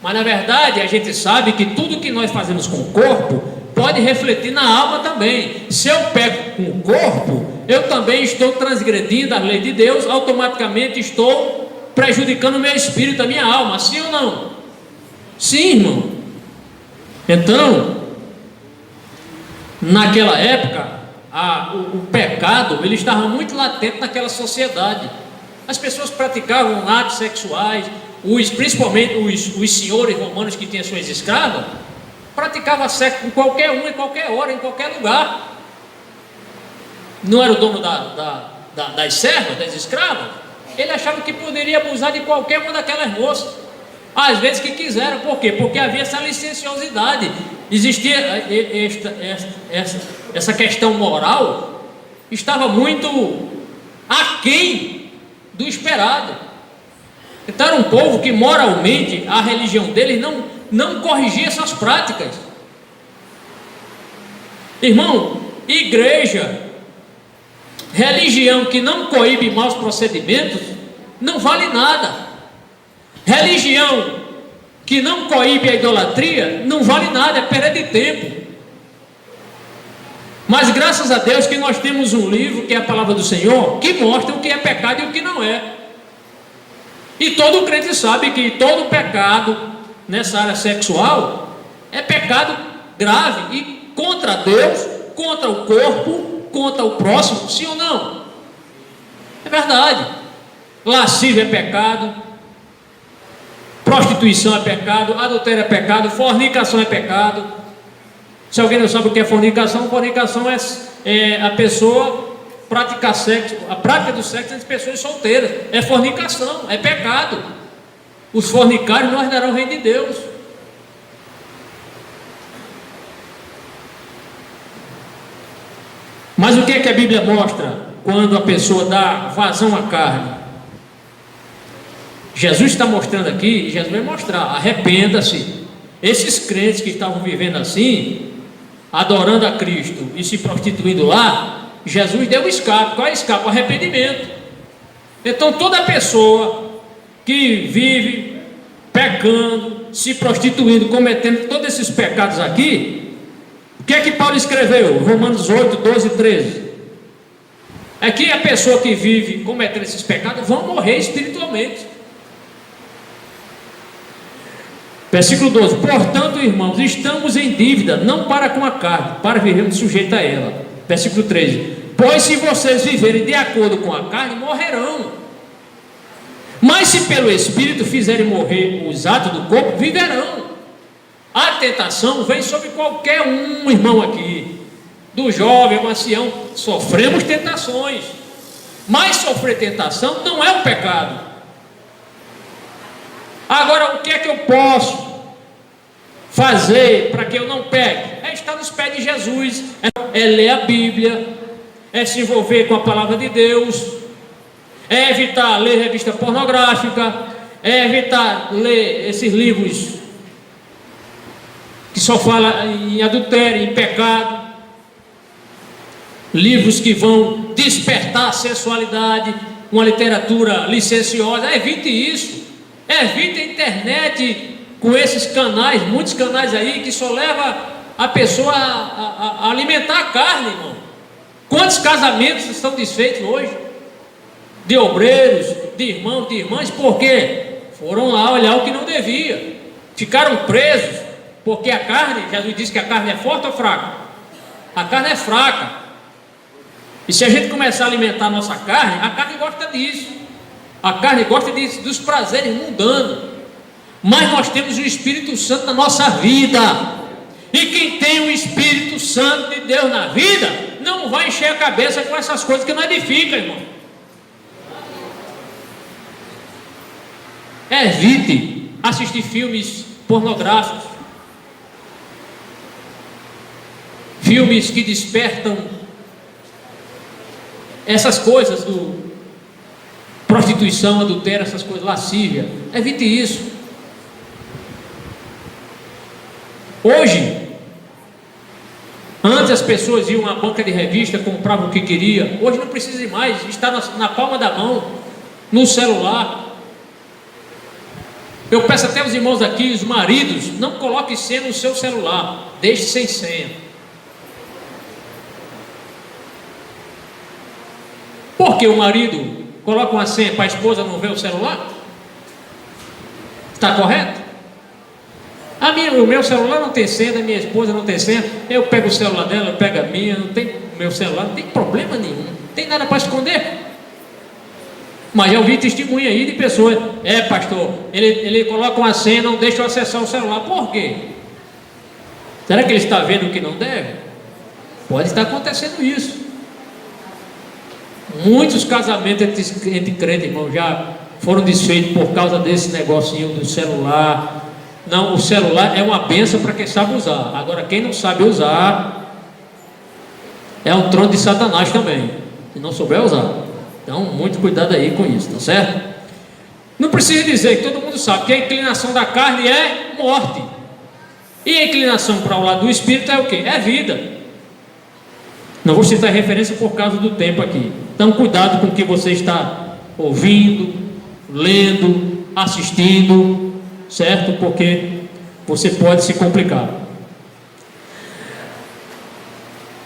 Mas na verdade a gente sabe que tudo que nós fazemos com o corpo pode refletir na alma também. Se eu peco com o corpo, eu também estou transgredindo a lei de Deus, automaticamente estou prejudicando o meu espírito, a minha alma. Sim ou não? Sim, irmão. Então, naquela época, o pecado ele estava muito latente naquela sociedade. As pessoas praticavam atos sexuais, principalmente os senhores romanos que tinham suas escravas, praticavam sexo com qualquer um, em qualquer hora, em qualquer lugar. Não era o dono das servas, das escravas? Ele achava que poderia abusar de qualquer uma daquelas moças, às vezes que quiseram. Por quê? Porque havia essa licenciosidade. Existia essa questão moral, estava muito aquém do esperado. Então era um povo que moralmente a religião deles não corrigia essas práticas. Irmão, igreja, religião que não coíbe maus procedimentos não vale nada. Religião que não coíbe a idolatria não vale nada, é perda de tempo. Mas graças a Deus que nós temos um livro, que é a palavra do Senhor, que mostra o que é pecado e o que não é. E todo crente sabe que todo pecado nessa área sexual é pecado grave e contra Deus, contra o corpo, contra o próximo. Sim ou não? É verdade. Lascívia é pecado, prostituição é pecado, adultério é pecado, fornicação é pecado. Se alguém não sabe o que é fornicação, fornicação é a pessoa praticar sexo, a prática do sexo entre pessoas solteiras. É fornicação, é pecado. Os fornicários não herdarão o reino de Deus. Mas o que é que a Bíblia mostra quando a pessoa dá vazão à carne? Jesus está mostrando aqui, e Jesus vai mostrar: arrependa-se. Esses crentes que estavam vivendo assim, adorando a Cristo e se prostituindo lá, Jesus deu escape. Qual é o escape? O arrependimento. Então toda pessoa que vive pecando, se prostituindo, cometendo todos esses pecados aqui, o que é que Paulo escreveu? Romanos 8, 12 e 13. É que a pessoa que vive cometendo esses pecados vão morrer espiritualmente. Versículo 12: portanto, irmãos, estamos em dívida, não para com a carne, para vivermos sujeitos a ela. Versículo 13: pois se vocês viverem de acordo com a carne, morrerão. Mas se pelo Espírito fizerem morrer os atos do corpo, viverão. A tentação vem sobre qualquer um, irmão aqui, do jovem ao ancião. Sofremos tentações, mas sofrer tentação não é um pecado. Agora, o que é que eu posso fazer para que eu não peque? É estar nos pés de Jesus, é ler a Bíblia, é se envolver com a palavra de Deus, é evitar ler revista pornográfica, é evitar ler esses livros que só falam em adultério, em pecado, livros que vão despertar a sensualidade, uma literatura licenciosa. Evite isso. Evite a internet com esses canais, muitos canais aí que só leva a pessoa a alimentar a carne, irmão. Quantos casamentos estão desfeitos hoje? De obreiros, de irmãos, de irmãs, por quê? Foram lá olhar o que não devia, ficaram presos, porque a carne, Jesus disse que a carne é forte ou fraca? A carne é fraca. E se a gente começar a alimentar a nossa carne, a carne gosta disso. A carne gosta dos prazeres mundanos. Mas nós temos o Espírito Santo na nossa vida. E quem tem o Espírito Santo de Deus na vida, não vai encher a cabeça com essas coisas que não edificam, irmão. Evite assistir filmes pornográficos, filmes que despertam essas coisas do prostituição, adultério, essas coisas, lascívia. Evite isso. Hoje, antes as pessoas iam à banca de revista, compravam o que queria. Hoje não precisa mais, está na palma da mão, no celular. Eu peço até aos irmãos aqui, os maridos, não coloquem senha no seu celular, deixe sem senha. Porque o marido coloca uma senha para a esposa não ver o celular? Está correto? O meu celular não tem senha, da minha esposa não tem senha. Eu pego o celular dela, eu pego a minha, não tem meu celular, não tem problema nenhum, não tem nada para esconder. Mas eu ouvi testemunha aí de pessoas, pastor, ele coloca uma senha, não deixa eu acessar o celular. Por quê? Será que ele está vendo o que não deve? Pode estar acontecendo isso. Muitos casamentos entre crentes, irmão, já foram desfeitos por causa desse negocinho do celular. Não, o celular é uma bênção para quem sabe usar. Agora, quem não sabe usar, é um trono de Satanás também, se não souber usar. Então, muito cuidado aí com isso, tá certo? Não precisa dizer, que todo mundo sabe que a inclinação da carne é morte. E a inclinação para o lado do Espírito é o quê? É vida. Não vou citar referência por causa do tempo aqui. Então, cuidado com o que você está ouvindo, lendo, assistindo, certo? Porque você pode se complicar.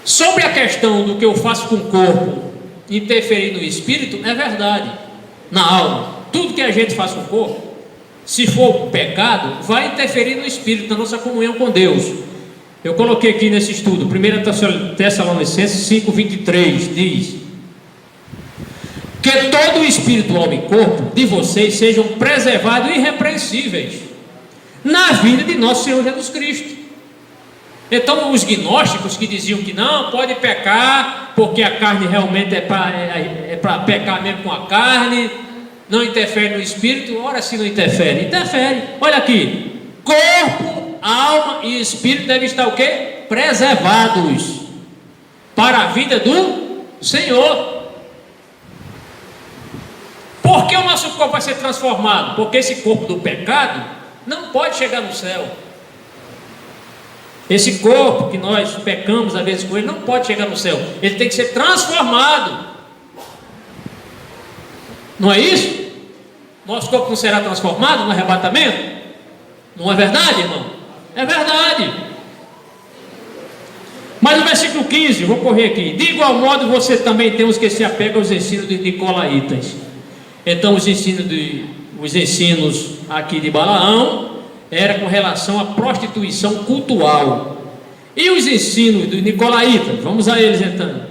Sobre a questão do que eu faço com o corpo interferir no espírito, é verdade, na alma. Tudo que a gente faz com o corpo, se for pecado, vai interferir no espírito, na nossa comunhão com Deus. Eu coloquei aqui nesse estudo, 1 Tessalonicenses 5:23, diz: que todo o espírito, alma e corpo de vocês sejam preservados e irrepreensíveis na vida de nosso Senhor Jesus Cristo. Então, os gnósticos que diziam que não pode pecar, porque a carne realmente é para pecar mesmo com a carne, não interfere no espírito. Ora, se não interfere, interfere. Olha aqui: corpo, alma e espírito devem estar o quê? Preservados para a vida do Senhor. Por que o nosso corpo vai ser transformado? Porque esse corpo do pecado não pode chegar no céu. Esse corpo que nós pecamos às vezes com ele não pode chegar no céu, ele tem que ser transformado. Não é isso? Nosso corpo não será transformado no arrebatamento? Não é verdade, irmão? É verdade. Mas o versículo 15, vou correr aqui. De igual modo, você também tem os que se apegam aos ensinos dos nicolaítas. Então, os ensinos aqui de Balaão era com relação à prostituição cultual. E os ensinos dos nicolaítas? Vamos a eles então.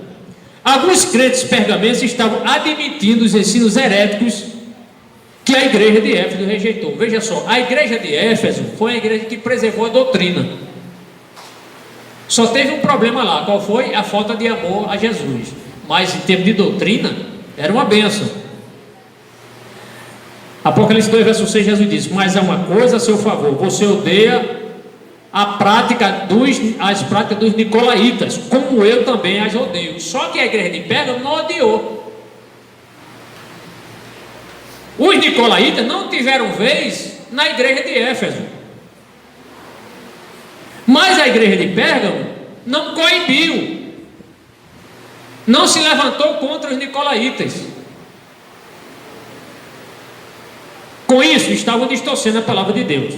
Alguns crentes pergamenses estavam admitindo os ensinos heréticos que a igreja de Éfeso rejeitou. Veja só, a igreja de Éfeso foi a igreja que preservou a doutrina. Só teve um problema lá, qual foi? A falta de amor a Jesus. Mas em termos de doutrina, era uma bênção. Apocalipse 2, verso 6, Jesus diz: mas há uma coisa a seu favor, você odeia as práticas dos nicolaítas, como eu também as odeio. Só que a igreja de Pérgamo não odiou. Os nicolaítas não tiveram vez na igreja de Éfeso, mas a igreja de Pérgamo não coibiu, não se levantou contra os nicolaítas. Com isso, estavam distorcendo a palavra de Deus.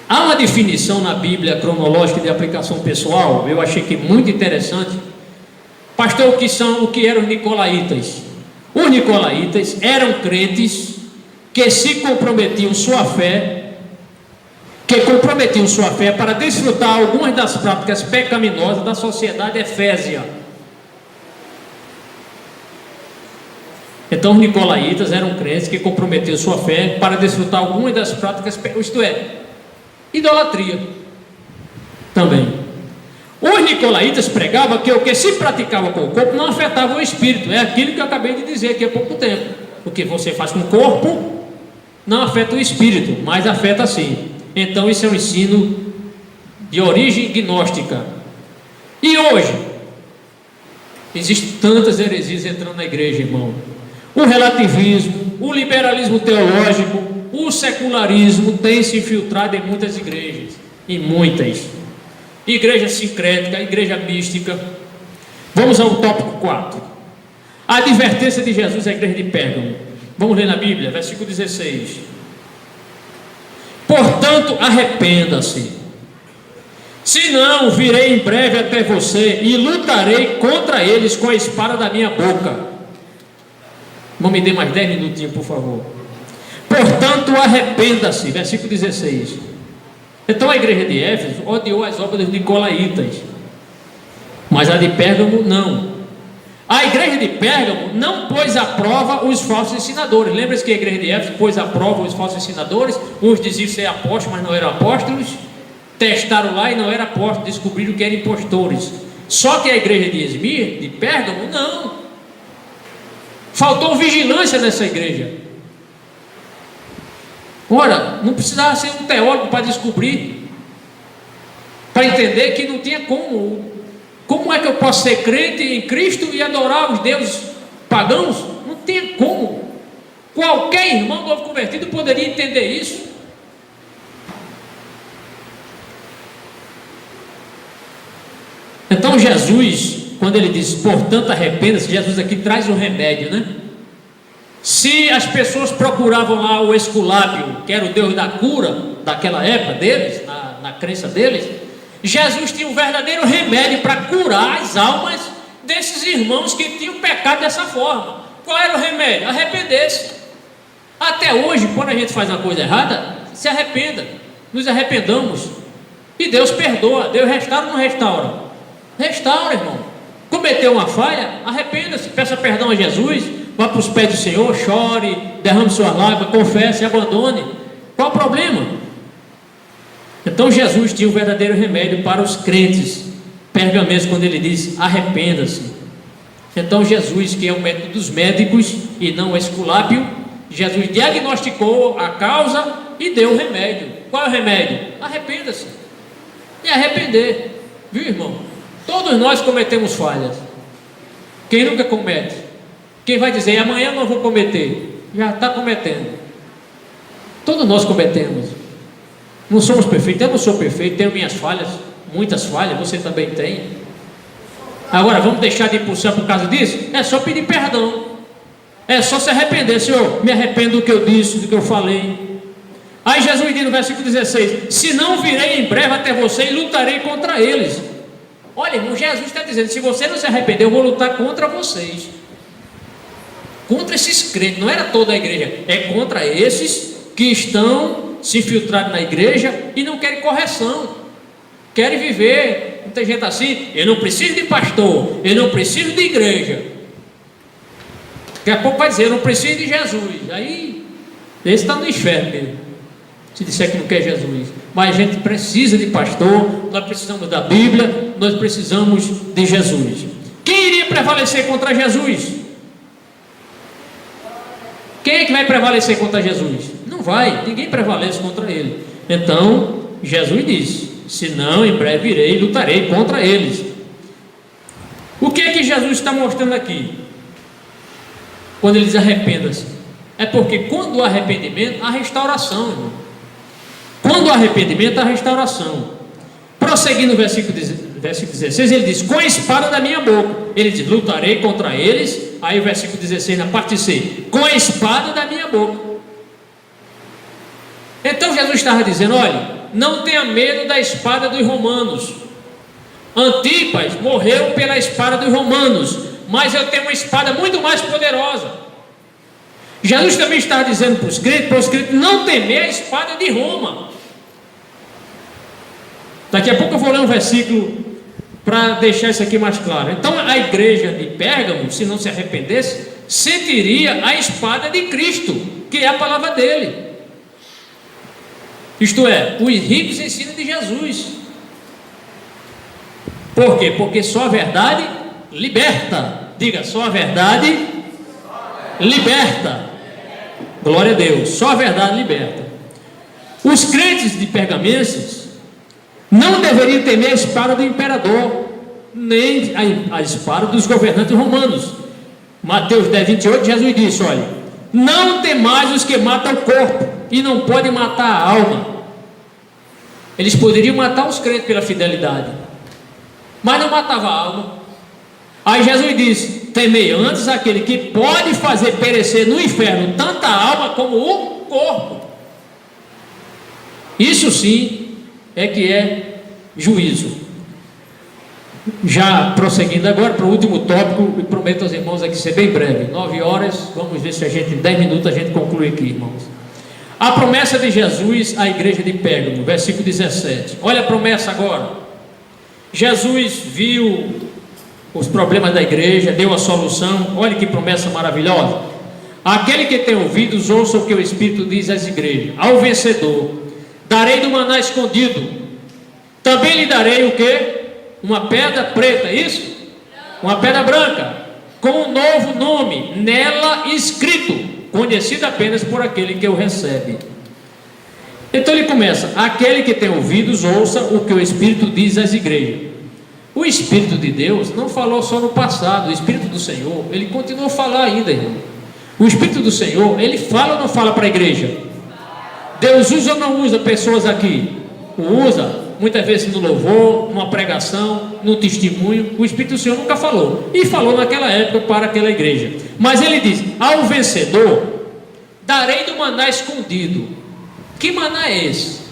Há uma definição na Bíblia cronológica de aplicação pessoal, eu achei que muito interessante. Pastor, o que eram os nicolaítas? Os nicolaítas eram crentes que se comprometiam sua fé, para desfrutar algumas das práticas pecaminosas da sociedade efésia. Então os nicolaítas eram crentes que comprometiam sua fé para desfrutar algumas das práticas, isto é, idolatria também. Os nicolaítas pregavam que o que se praticava com o corpo não afetava o espírito. É aquilo que eu acabei de dizer aqui há pouco tempo. O que você faz com o corpo não afeta o espírito, mas afeta sim. Então isso é um ensino de origem gnóstica. E hoje existem tantas heresias entrando na igreja, irmão. O relativismo, o liberalismo teológico, o secularismo tem se infiltrado em muitas igrejas, em muitas. Igreja sincrética, igreja mística. Vamos ao tópico 4. A advertência de Jesus à igreja de Pérgamo. Vamos ler na Bíblia, versículo 16. Portanto, arrependa-se, senão virei em breve até você e lutarei contra eles com a espada da minha boca. Não me dê mais 10 minutinhos, por favor. Portanto, arrependa-se, versículo 16. Então a igreja de Éfeso odiou as obras dos nicolaítas, mas a de Pérgamo não. A igreja de Pérgamo não pôs à prova os falsos ensinadores. Lembra-se que a igreja de Éfeso pôs à prova os falsos ensinadores? Uns diziam ser apóstolos, mas não eram apóstolos. Testaram lá e não eram apóstolos, descobriram que eram impostores. Só que a igreja de Esmirna, de Pérgamo, não. Faltou vigilância nessa igreja. Ora, não precisava ser um teólogo para descobrir, para entender que não tinha como. Como é que eu posso ser crente em Cristo e adorar os deuses pagãos? Não tem como. Qualquer irmão novo convertido poderia entender isso. Então Jesus, quando ele diz, portanto arrependa-se, Jesus aqui traz o remédio, né? Se as pessoas procuravam lá o Esculápio, que era o deus da cura daquela época deles, na crença deles, Jesus tinha um verdadeiro remédio para curar as almas desses irmãos que tinham pecado dessa forma. Qual era o remédio? Arrepender-se. Até hoje, quando a gente faz uma coisa errada, se arrependa, nos arrependamos e Deus perdoa. Deus restaura ou não restaura? Restaura, irmão. Cometeu uma falha, arrependa-se, peça perdão a Jesus, vá para os pés do Senhor, chore, derrame suas lágrimas, confesse e abandone. Qual o problema? Então Jesus tinha um verdadeiro remédio para os crentes pergamenses, quando ele diz arrependa-se. Então Jesus, que é o médico dos médicos e não o Esculápio, Jesus diagnosticou a causa e deu o remédio. Qual é o remédio? Arrependa-se. E arrepender, viu, irmão? Todos nós cometemos falhas. Quem nunca comete? Quem vai dizer amanhã não vou cometer? Já está cometendo. Todos nós cometemos. Não somos perfeitos, eu não sou perfeito, tenho minhas falhas, muitas falhas, você também tem. Agora, vamos deixar de impulsar por causa disso? É só pedir perdão. É só se arrepender. Senhor, me arrependo do que eu disse, do que eu falei. Aí Jesus diz no versículo 16: se não virei em breve até você e lutarei contra eles. Olha, irmão, Jesus está dizendo: se você não se arrepender, eu vou lutar contra vocês. Contra esses crentes, não era toda a igreja, é contra esses que estão se infiltrados na igreja e não querem correção, querem viver. Não tem gente assim: eu não preciso de pastor, eu não preciso de igreja. Daqui a pouco vai dizer: eu não preciso de Jesus. Aí, esse está no inferno mesmo, se disser que não quer Jesus. Mas a gente precisa de pastor, nós precisamos da Bíblia, nós precisamos de Jesus. Quem iria prevalecer contra Jesus? Quem é que vai prevalecer contra Jesus? Não vai, ninguém prevalece contra ele. Então, Jesus disse: senão em breve irei e lutarei contra eles. O que é que Jesus está mostrando aqui? Quando ele diz arrependa-se, é porque quando há arrependimento, há restauração, irmão. Quando há arrependimento, há restauração. Prosseguindo no versículo 16, ele diz: com a espada da minha boca. Ele diz: lutarei contra eles. Aí o versículo 16, na parte C: com a espada da minha boca. Então Jesus estava dizendo: olha, não tenha medo da espada dos romanos. Antipas morreu pela espada dos romanos, mas eu tenho uma espada muito mais poderosa. Jesus também estava dizendo para os crentes não temer a espada de Roma. Daqui a pouco eu vou ler um versículo para deixar isso aqui mais claro. Então a igreja de Pérgamo, se não se arrependesse, sentiria a espada de Cristo, que é a palavra dele. Isto é, os ricos ensinam de Jesus. Por quê? Porque só a verdade liberta. Diga: só a verdade liberta. Glória a Deus, só a verdade liberta. Os crentes de Pergamenses não deveriam temer a espada do imperador, nem a espada dos governantes romanos. Mateus 10, 28, Jesus disse: olha, não temais os que matam o corpo e não podem matar a alma. Eles poderiam matar os crentes pela fidelidade, mas não matava a alma. Aí Jesus disse: temei antes aquele que pode fazer perecer no inferno tanto a alma como o corpo. Isso sim é que é juízo. Já prosseguindo agora para o último tópico, e prometo aos irmãos aqui ser bem breve, 9 horas, vamos ver se a gente, em 10 minutos a gente conclui aqui, irmãos. A promessa de Jesus à igreja de Pérgamo, versículo 17. Olha a promessa agora. Jesus viu os problemas da igreja, deu a solução. Olha que promessa maravilhosa: aquele que tem ouvidos, ouça o que o Espírito diz às igrejas. Ao vencedor darei do maná escondido, também lhe darei o quê? Uma pedra preta, isso? Uma pedra branca, com um novo nome nela escrito, conhecido apenas por aquele que o recebe. Então ele começa: aquele que tem ouvidos, ouça o que o Espírito diz às igrejas. O Espírito de Deus não falou só no passado. O Espírito do Senhor, ele continua a falar ainda, irmão. O Espírito do Senhor, ele fala ou não fala para a igreja? Deus usa ou não usa pessoas aqui? Usa, muitas vezes no louvor, numa pregação, no testemunho. O Espírito do Senhor nunca falou, e falou naquela época para aquela igreja. Mas ele diz: ao vencedor darei do maná escondido. Que maná é esse?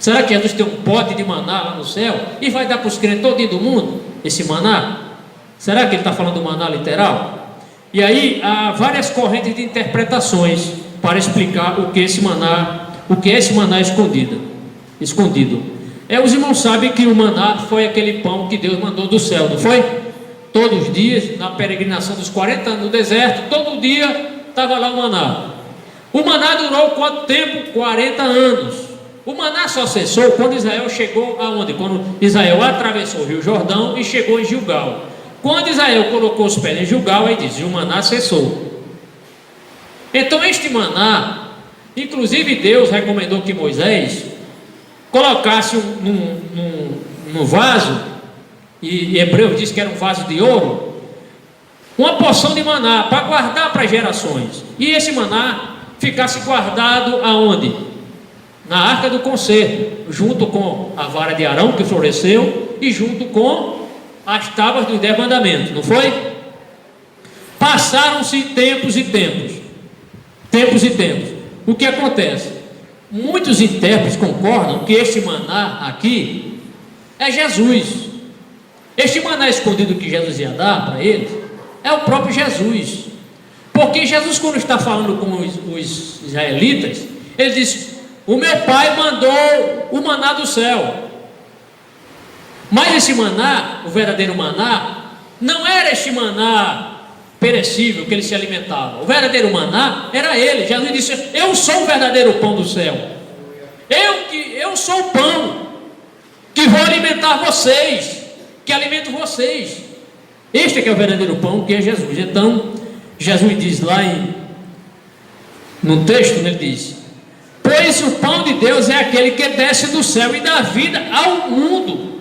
Será que Jesus tem um pote de maná lá no céu e vai dar para os crentes todinho do mundo esse maná? Será que ele está falando do maná literal? E aí há várias correntes de interpretações para explicar o que é esse maná escondido. Os irmãos sabem que o maná foi aquele pão que Deus mandou do céu, não foi? Todos os dias, na peregrinação dos 40 anos no deserto, todo dia estava lá o maná. O maná durou quanto tempo? 40 anos. O maná só cessou quando Israel chegou aonde? Quando Israel atravessou o rio Jordão e chegou em Gilgal. Quando Israel colocou os pés em Gilgal, aí diz: o maná cessou. Então este maná, inclusive Deus recomendou que Moisés colocasse num vaso, e Hebreus diz que era um vaso de ouro, uma porção de maná para guardar para gerações. E esse maná ficasse guardado aonde? na arca do concerto, junto com a vara de Arão que floresceu e junto com as tábuas dos 10 mandamentos, não foi? Passaram-se tempos e tempos. Tempos e tempos. O que acontece? Muitos intérpretes concordam que este maná aqui é Jesus. Este maná escondido que Jesus ia dar para eles é o próprio Jesus. Porque Jesus, quando está falando com os israelitas, ele diz: o meu pai mandou o maná do céu. Mas esse maná, o verdadeiro maná, não era este maná perecível que ele se alimentava. O verdadeiro maná era ele. Jesus disse: eu sou o verdadeiro pão do céu. Eu sou o pão que vou alimentar vocês, que alimento vocês. Este é que é o verdadeiro pão, que é Jesus. Então, Jesus diz lá no texto, ele diz: pois o pão de Deus é aquele que desce do céu e dá vida ao mundo.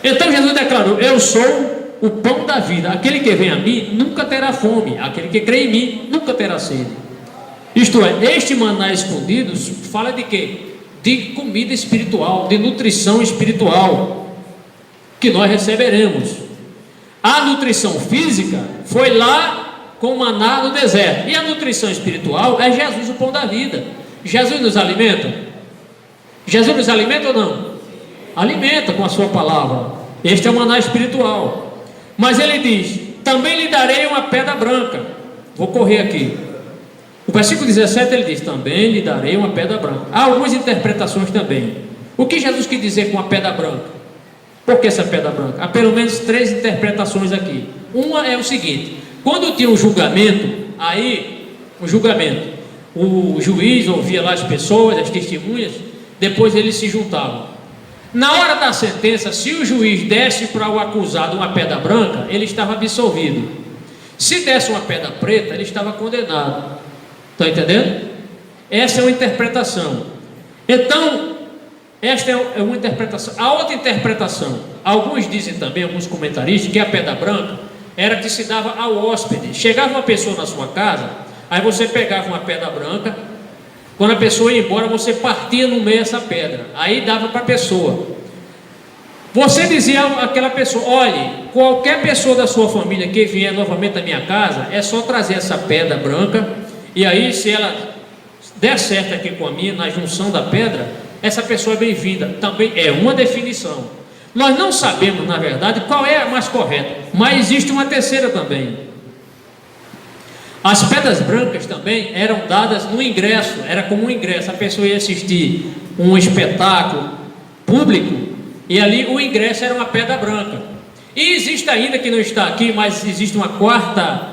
Então Jesus declarou: eu sou o pão da vida. Aquele que vem a mim nunca terá fome. Aquele que crê em mim nunca terá sede. Isto é, este maná escondido fala de quê? De comida espiritual, de nutrição espiritual que nós receberemos. A nutrição física foi lá com o maná no deserto, e a nutrição espiritual é Jesus, o pão da vida. Jesus nos alimenta? Jesus nos alimenta ou não? Alimenta com a sua palavra. Este é o maná espiritual. Mas ele diz: também lhe darei uma pedra branca. Vou correr aqui. O versículo 17 ele diz: também lhe darei uma pedra branca. Há algumas interpretações também. O que Jesus quis dizer com a pedra branca? Por que essa pedra branca? Há pelo menos 3 interpretações aqui. Uma é o seguinte: quando tinha um julgamento, o juiz ouvia lá as pessoas, as testemunhas, depois eles se juntavam. Na hora da sentença, se o juiz desse para o acusado uma pedra branca, ele estava absolvido. Se desse uma pedra preta, ele estava condenado. Estão entendendo? Essa é uma interpretação. Então, esta é uma interpretação. A outra interpretação, alguns dizem também, alguns comentaristas, que a pedra branca era que se dava ao hóspede. Chegava uma pessoa na sua casa, aí você pegava uma pedra branca. Quando a pessoa ia embora, você partia no meio essa pedra, aí dava para a pessoa. Você dizia àquela pessoa: olhe, qualquer pessoa da sua família que vier novamente à minha casa, é só trazer essa pedra branca, e aí se ela der certo aqui com a minha, na junção da pedra, essa pessoa é bem-vinda. Também é uma definição. Nós não sabemos, na verdade, qual é a mais correta, mas existe uma terceira também. As pedras brancas também eram dadas no ingresso, era como um ingresso. A pessoa ia assistir um espetáculo público e ali o ingresso era uma pedra branca. E existe ainda, que não está aqui, mas existe uma quarta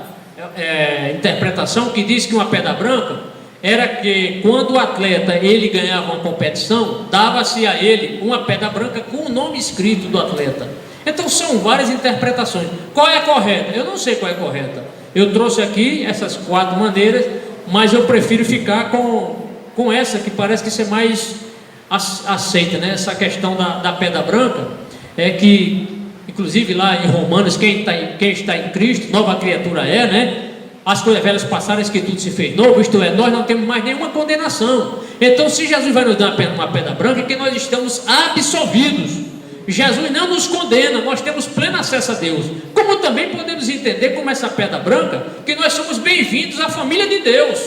interpretação que diz que uma pedra branca era que quando o atleta ele ganhava uma competição, dava-se a ele uma pedra branca com o nome escrito do atleta. Então são várias interpretações. Qual é a correta? Eu não sei qual é a correta. Eu trouxe aqui essas 4 maneiras, mas eu prefiro ficar com essa que parece que ser mais aceita, né? Essa questão da pedra branca é que, inclusive lá em Romanos, quem está em Cristo, nova criatura é, né? As coisas velhas passaram, que tudo se fez novo, isto é, nós não temos mais nenhuma condenação. Então, se Jesus vai nos dar uma pedra branca, é que nós estamos absolvidos. Jesus não nos condena, nós temos pleno acesso a Deus. Como também podemos entender, como essa pedra branca, que nós somos bem-vindos à família de Deus.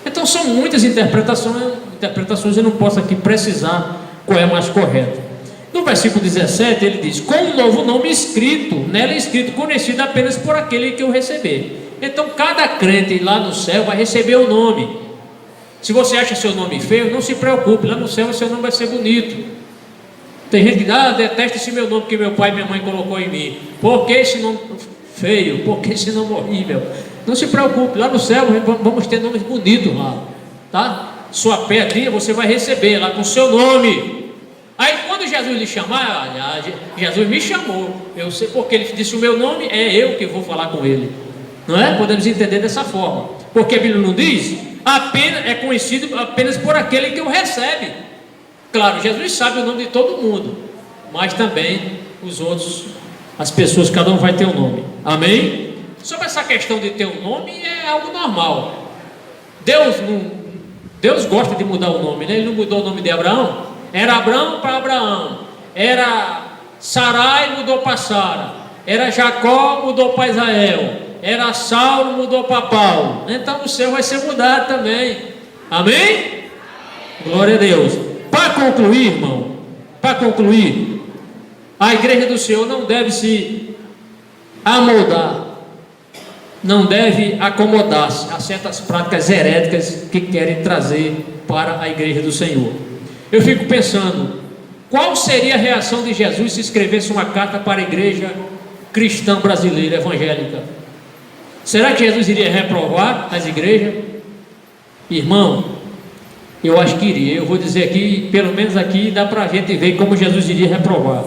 Então são muitas interpretações, eu não posso aqui precisar qual é a mais correta. No versículo 17 ele diz: com um novo nome escrito, nela é escrito, conhecido apenas por aquele que o receber. Então cada crente lá no céu vai receber o nome. Se você acha seu nome feio, não se preocupe, lá no céu o seu nome vai ser bonito. Tem gente que diz: detesta esse meu nome que meu pai e minha mãe colocou em mim. Por que esse nome feio? Por que esse nome horrível? Não se preocupe, lá no céu vamos ter nomes bonitos lá, tá? Sua pedrinha você vai receber lá com o seu nome. Aí quando Jesus lhe chamar, Jesus me chamou, eu sei porque ele disse o meu nome, é eu que vou falar com ele, não é? Podemos entender dessa forma, porque a Bíblia não diz, apenas é conhecido apenas por aquele que o recebe. Claro, Jesus sabe o nome de todo mundo, mas também os outros, as pessoas, cada um vai ter um nome. Amém? Sobre essa questão de ter um nome, é algo normal. Deus Deus gosta de mudar o nome, né? Ele não mudou o nome de Abraão. Era Abraão para Abraão. Era Sarai, mudou para Sara. Era Jacó, mudou para Israel. Era Saulo, mudou para Paulo. Então o seu vai ser mudado também. Amém? Glória a Deus. Para concluir, irmão, para concluir, a igreja do Senhor não deve se amoldar, não deve acomodar-se a certas práticas heréticas que querem trazer para a igreja do Senhor. Eu fico pensando, qual seria a reação de Jesus se escrevesse uma carta para a igreja cristã brasileira evangélica? Será que Jesus iria reprovar as igrejas? Irmão, eu acho que iria. Eu vou dizer aqui, pelo menos aqui dá para a gente ver como Jesus iria reprovar.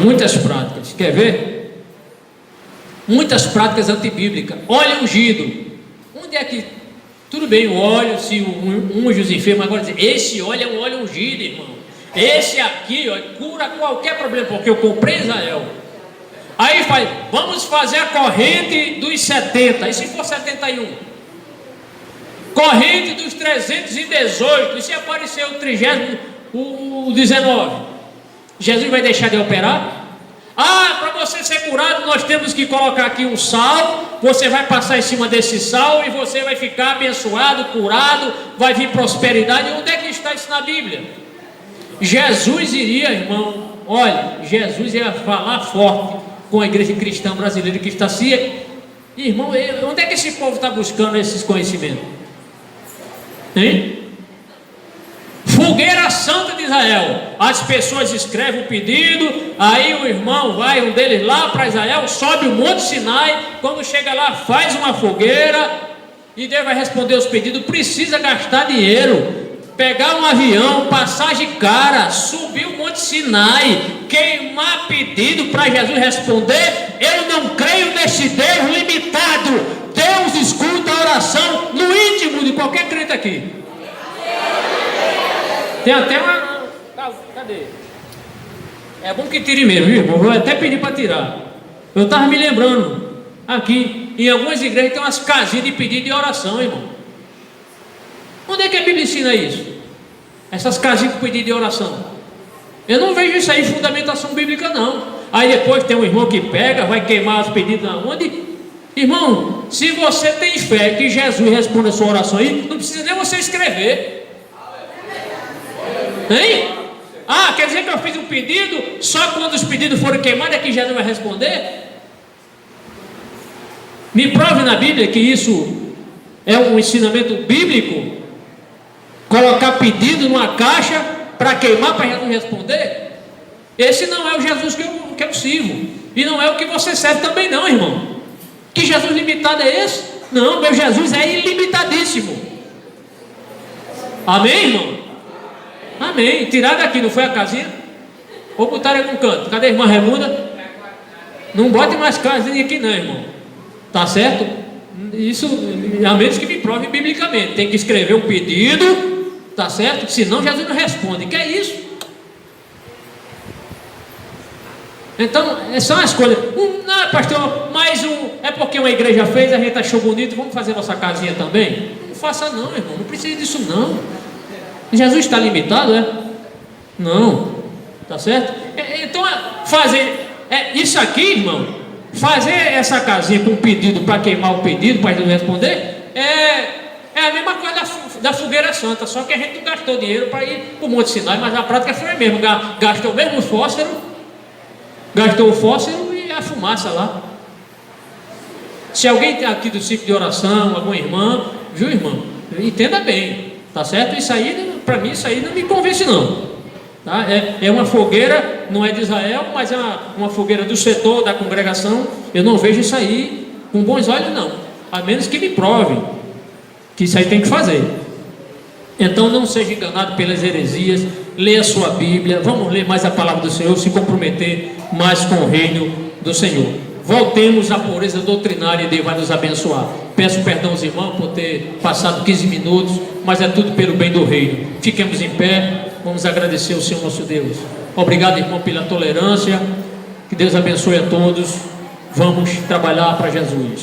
Muitas práticas, quer ver? Muitas práticas antibíblicas. Óleo ungido. Onde é que, tudo bem, o óleo se unge os enfermos, agora dizer, esse óleo é um óleo ungido, irmão. Esse aqui, ó, cura qualquer problema, porque eu comprei Israel. Aí faz, vamos fazer a corrente dos 70, e se for 71? Corrente dos 318, e se aparecer o 30, o 19? Jesus vai deixar de operar? Ah, para você ser curado, nós temos que colocar aqui um sal, você vai passar em cima desse sal, e você vai ficar abençoado, curado, vai vir prosperidade. Onde é que está isso na Bíblia? Jesus iria, irmão, olha, Jesus ia falar forte com a igreja cristã brasileira que está se... Irmão, onde é que esse povo está buscando esses conhecimentos? Hein? Fogueira Santa de Israel. As pessoas escrevem o pedido, aí o irmão vai, um deles lá para Israel, sobe o Monte Sinai, quando chega lá faz uma fogueira, e Deus vai responder os pedidos. Precisa gastar dinheiro, pegar um avião, passagem cara, subir o Monte Sinai, queimar pedido para Jesus responder. Eu não creio nesse Deus limitado. Deus escuta a oração no íntimo de qualquer crente aqui. Tem até uma... Cadê? É bom que tire mesmo, viu, irmão? Vou até pedir para tirar. Eu estava me lembrando, aqui, em algumas igrejas tem umas casinhas de pedido de oração, irmão. Onde é que a Bíblia ensina isso? Essas casinhas de pedido de oração. Eu não vejo isso aí em fundamentação bíblica, não. Aí depois tem um irmão que pega, vai queimar os pedidos na onde? Irmão, se você tem fé que Jesus responde a sua oração aí, não precisa nem você escrever. Hein? Ah, quer dizer que eu fiz um pedido, só quando os pedidos forem queimados é que Jesus vai responder? Me prove na Bíblia que isso é um ensinamento bíblico. Colocar pedido numa caixa para queimar para Jesus responder? Esse não é o Jesus que eu sirvo, e não é o que você serve também não, irmão. Que Jesus limitado é esse? Não, meu Jesus é ilimitadíssimo. Amém, irmão? Amém. Tiraram daqui, não foi a casinha? Ou botaram em algum canto? Cadê a irmã Raimunda? Não bote mais casinha aqui não, irmão. Tá certo? Isso, a menos que me prove biblicamente. Tem que escrever um pedido, tá certo? Senão Jesus não responde. Que é isso? Então, são as coisas. Não, pastor, é porque uma igreja fez, a gente achou bonito, vamos fazer nossa casinha também? Não faça não, irmão. Não precisa disso não. Jesus está limitado, é? Não, tá certo? Então, fazer isso aqui, irmão, fazer essa casinha com pedido para queimar o pedido, para Jesus responder, é a mesma coisa da fogueira santa, só que a gente não gastou dinheiro para ir para o Monte Sinai, mas a prática foi a mesma, gastou o mesmo fósforo, gastou o fósforo e a fumaça lá. Se alguém tem aqui do ciclo de oração, alguma irmã, viu, irmão? Entenda bem. Tá certo? Isso aí, para mim, isso aí não me convence não. Tá? É uma fogueira, não é de Israel, mas é uma fogueira do setor, da congregação. Eu não vejo isso aí com bons olhos não. A menos que me prove que isso aí tem que fazer. Então não seja enganado pelas heresias. Leia a sua Bíblia. Vamos ler mais a palavra do Senhor, se comprometer mais com o reino do Senhor. Voltemos à pureza doutrinária e Deus vai nos abençoar. Peço perdão aos irmãos por ter passado 15 minutos, mas é tudo pelo bem do reino. Fiquemos em pé, vamos agradecer ao Senhor nosso Deus. Obrigado, irmão, pela tolerância. Que Deus abençoe a todos. Vamos trabalhar para Jesus.